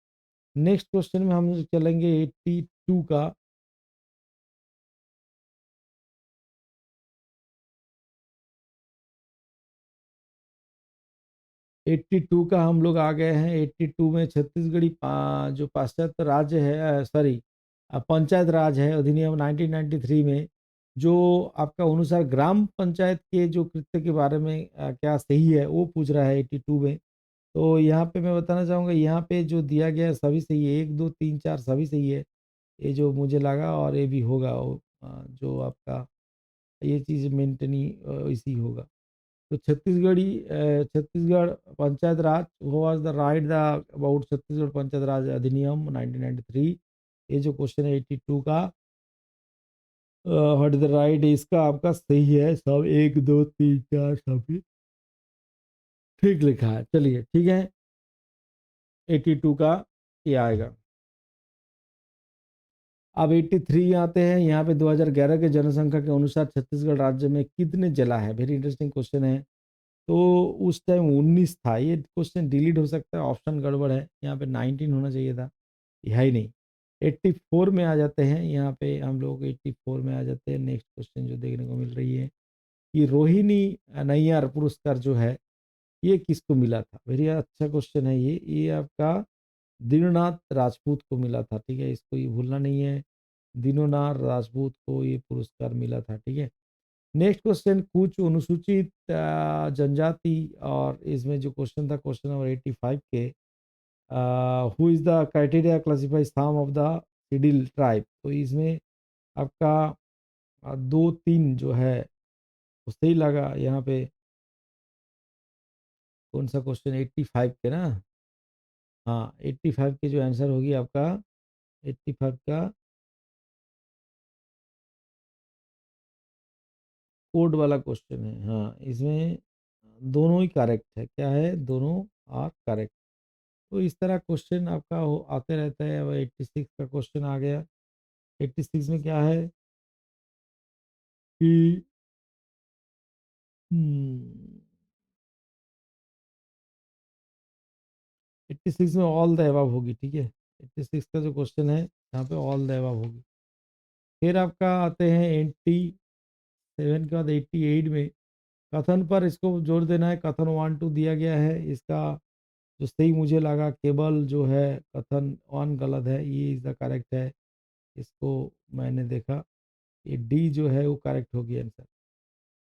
नेक्स्ट क्वेश्चन में हम चलेंगे 82 का। 82 का हम लोग आ गए हैं। 82 में छत्तीसगढ़ी जो पाश्चात्य राज्य है, सॉरी, पंचायत राज है अधिनियम 1993 में, जो आपका अनुसार ग्राम पंचायत के जो कृत्य के बारे में क्या सही है वो पूछ रहा है 82 में। तो यहाँ पे मैं बताना चाहूँगा, यहाँ पे जो दिया गया है सभी सही है, 1 2 3 4 सभी सही है। ये जो मुझे लगा और ये भी होगा जो आपका ये चीज़ मेंटेनी इसी होगा। तो Chhattisgarh Panchayat Raj was the right the about Chhattisgarh Panchayat Raj Adhiniyam 1993। ये जो क्वेश्चन है 82 का, व्हाट इज द राइट, इसका आपका सही है सब, 1 2 3 4 सभी ठीक लिखा है। चलिए ठीक है, 82 का ये आएगा। अब 83 आते हैं। यहाँ पे 2011 के जनसंख्या के अनुसार छत्तीसगढ़ राज्य में कितने जिला है? वेरी इंटरेस्टिंग क्वेश्चन है। तो उस टाइम 19 था। ये क्वेश्चन डिलीट हो सकता है, ऑप्शन गड़बड़ है, यहाँ पे 19 होना चाहिए था, है ही नहीं। 84 में आ जाते हैं, यहाँ पे हम लोग 84 में आ जाते हैं। नेक्स्ट क्वेश्चन जो देखने को मिल रही है कि रोहिणी नैयर पुरस्कार जो है ये किसको मिला था? वेरी अच्छा क्वेश्चन है ये आपका दीननाथ राजपूत को मिला था। ठीक है, इसको ये भूलना नहीं है, दीननाथ राजपूत को ये पुरस्कार मिला था। ठीक है, नेक्स्ट क्वेश्चन कुछ अनुसूचित जनजाति, और इसमें जो क्वेश्चन था क्वेश्चन नंबर 85 के, who is the criteria classify some of the schedule tribe. तो इसमें आपका 2 3 जो है वो सही लगा। यहाँ पे कौन सा क्वेश्चन 85 के ना, हाँ 85 के जो आंसर होगी आपका 85 का कोड वाला क्वेश्चन है। हाँ, इसमें दोनों ही करेक्ट है। क्या है? दोनों आर करेक्ट। तो इस तरह क्वेश्चन आपका आते रहता है। अब 86 का क्वेश्चन आ गया। 86 में क्या है कि हम्म, 86 में ऑल द अबव होगी। ठीक है, 86 का जो क्वेश्चन है यहाँ पे ऑल द अबव होगी। फिर आपका आते हैं 87 के बाद 88 में कथन पर इसको जोड़ देना है। कथन 1 2 दिया गया है, इसका जो सही मुझे लगा केवल जो है कथन 1 गलत है, ये इज द करेक्ट है। इसको मैंने देखा, ये डी जो है वो करेक्ट होगी आंसर।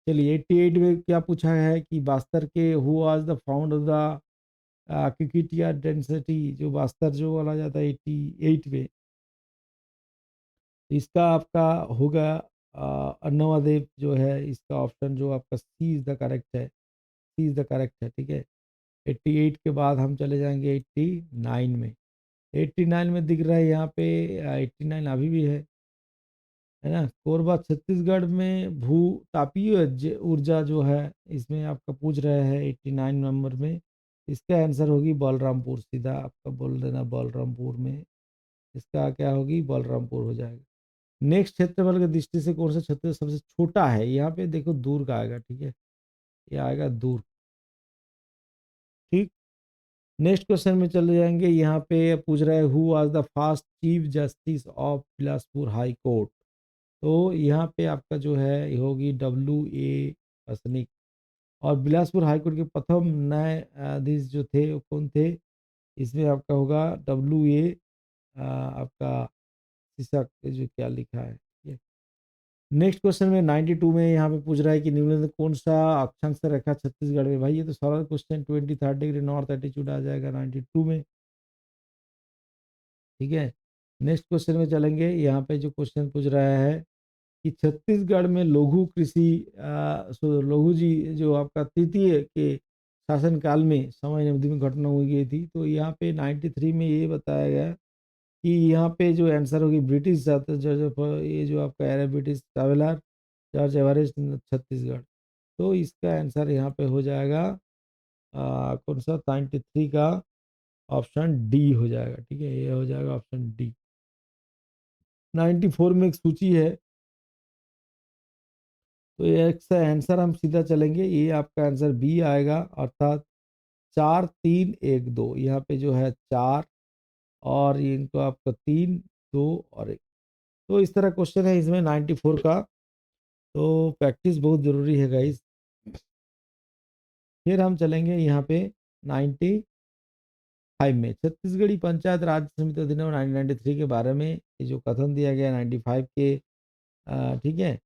चलिए 88 में क्या पूछा है कि बस्तर के who was the found of the क्रिकेटिया डेंसिटी, जो बस्तर जो बोला जाता है 88 में, इसका आपका होगा अन्नवादेव जो है, इसका ऑप्शन जो आपका सी इज द करेक्ट है। सी इज द करेक्ट है। ठीक है, 88 के बाद हम चले जाएंगे 89 में। 89 में दिख रहा है यहाँ पे 89 अभी भी है ना। कोरबा छत्तीसगढ़ में भू तापीय ऊर्जा जो है इसमें आपका पूछ रहे हैं 89 नंबर में। इसका आंसर होगी बलरामपुर। सीधा आपका बोल देना बलरामपुर में, इसका क्या होगी? बलरामपुर हो जाएगा। नेक्स्ट क्षेत्रफल की दृष्टि से कौन सा क्षेत्र सबसे छोटा है? यहाँ पे देखो दूर का आएगा। ठीक है, ये आएगा दूर। ठीक, नेक्स्ट क्वेश्चन में चले जाएंगे। यहाँ पे पूछ रहा है who was the first chief justice of Bilaspur high court. तो यहाँ पे आपका जो है ये होगी W A असनिक। और बिलासपुर हाई कोर्ट के प्रथम न्यायाधीश जो थे वो कौन थे? इसमें आपका होगा W A आपका शीर्षक जो क्या लिखा है ये। नेक्स्ट क्वेश्चन में 92 में यहाँ पे पूछ रहा है कि निम्नलिखित में कौन सा अक्षांश रेखा छत्तीसगढ़ में? भाई ये तो सारा क्वेश्चन 23 डिग्री नॉर्थ एटीट्यूड आ जाएगा 92 में। ठीक है, नेक्स्ट क्वेश्चन में चलेंगे। यहाँ पे जो क्वेश्चन पूछ रहा है कि छत्तीसगढ़ में लघु कृषि लघु जी जो आपका तृतीय के शासनकाल में समय अवधि में घटना हुई गई थी। तो यहाँ पे 93 में ये बताया गया कि यहाँ पे जो आंसर होगी ब्रिटिश ये जो आपका है British traveller George Everest Chhattisgarh. तो इसका आंसर यहाँ पे हो जाएगा कौन सा 93 का ऑप्शन डी हो जाएगा। ठीक है, ये हो जाएगा ऑप्शन डी। 94 में एक सूची है, तो ये इसका आंसर हम सीधा चलेंगे, ये आपका आंसर बी आएगा, अर्थात 4 3 1 2। यहाँ पे जो है 4 और ये इनको आपका 3, 2 और 1। तो इस तरह क्वेश्चन है इसमें 94 का। तो प्रैक्टिस बहुत ज़रूरी है गाइस। फिर हम चलेंगे यहाँ पे 95 में छत्तीसगढ़ी पंचायत राज समिति अधिनियम 1993 के बारे में ये जो कथन दिया गया 95 के, ठीक है।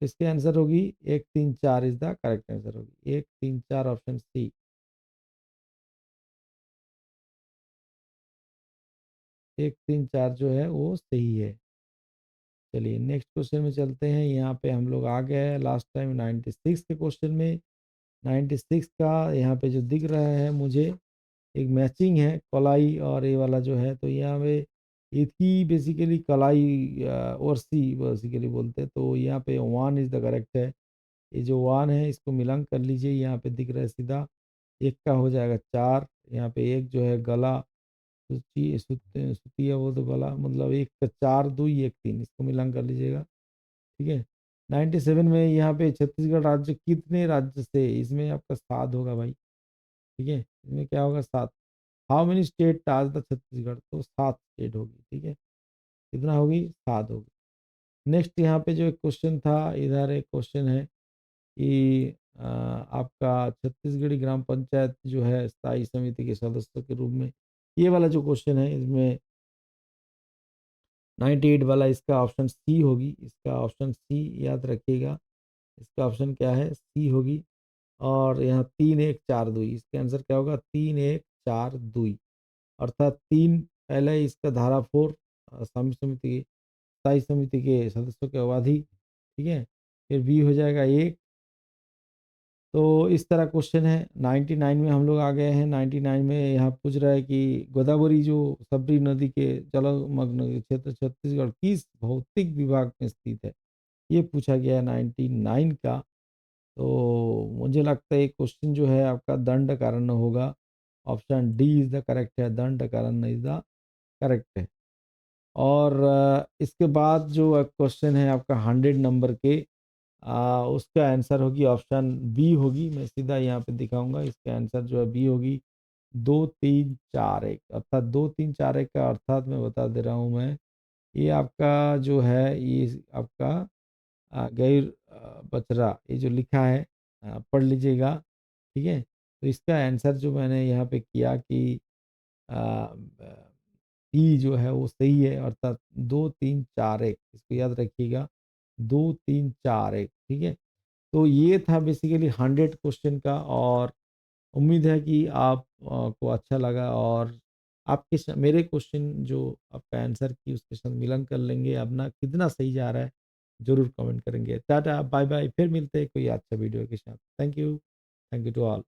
इसके आंसर होगी 1, 3, 4 इज द करेक्ट आंसर होगी 1, 3, 4 ऑप्शन सी। 1, 3, 4 जो है वो सही है। चलिए नेक्स्ट क्वेश्चन में चलते हैं। यहाँ पे हम लोग आ गए हैं लास्ट टाइम 96 के क्वेश्चन में। 96 का यहाँ पे जो दिख रहा है मुझे एक मैचिंग है कलाई और ये वाला जो है, तो यहाँ पे इसकी बेसिकली कलाई और सी बेसिकली बोलते हैं, तो यहाँ पे 1 इज द करेक्ट है। ये जो 1 है इसको मिलान कर लीजिए, यहाँ पे दिख रहा है सीधा। एक का हो जाएगा 4, यहाँ पे एक जो है गला सुतिया वो तो गला मतलब एक का 4, 2, 1, 3 इसको मिलान कर लीजिएगा, ठीक है। 97 में यहाँ पे छत्तीसगढ़ राज्य कितने राज्य से, इसमें आपका 7 होगा भाई, ठीक है। इसमें क्या होगा 7। हाउ मेनी स्टेट आज द छत्तीसगढ़, तो 7 स्टेट होगी, ठीक है। कितना होगी 7 होगी। नेक्स्ट यहाँ पे जो एक क्वेश्चन था, इधर एक क्वेश्चन है कि आपका छत्तीसगढ़ी ग्राम पंचायत जो है स्थायी समिति के सदस्य के रूप में, ये वाला जो क्वेश्चन है इसमें 98 वाला इसका ऑप्शन सी होगी। इसका ऑप्शन सी याद रखिएगा। इसका ऑप्शन क्या है, सी होगी। और यहाँ 3, 1, 4, 2 इसका आंसर क्या होगा 3, 1, 4, 2 अर्थात 3 पहले इसका धारा 4 स्थायी समिति के सदस्यों की अवधि, ठीक है। फिर बी हो जाएगा 1। तो इस तरह क्वेश्चन है। 99 में हम लोग आ गए हैं। 99 में यहाँ पूछ रहा है कि गोदावरी जो सबरी नदी के जलमग्न क्षेत्र छत्तीसगढ़ किस भौतिक विभाग में स्थित है, ये पूछा गया है 99 का। तो मुझे लगता है ये क्वेश्चन जो है आपका दंड कारण्य होगा। Option D is the correct है, दंड कारण्य इज द करेक्ट है। और इसके बाद जो क्वेश्चन है आपका 100 नंबर के, उसका आंसर होगी ऑप्शन बी होगी। मैं सीधा यहाँ पे दिखाऊंगा, इसका आंसर जो है बी होगी 2, 3, 4, 1 अर्थात 2, 3, 4, 1 का अर्थात मैं बता दे रहा हूँ मैं। ये आपका जो है ये आपका गैर बचरा ये जो लिखा है पढ़ लीजिएगा, ठीक है। तो इसका आंसर जो मैंने यहाँ पे किया कि डी जो है वो सही है अर्थात 2, 3, 4, 1 इसको याद रखिएगा 2, 3, 4, 1, ठीक है। तो ये था बेसिकली 100 क्वेश्चन का। और उम्मीद है कि आप को अच्छा लगा और आपके मेरे क्वेश्चन जो आपका आंसर की उसके साथ मिलन कर लेंगे, अपना कितना सही जा रहा है ज़रूर कमेंट करेंगे। टाटा बाय बाय, फिर मिलते हैं कोई अच्छा वीडियो के साथ। Thank you to all.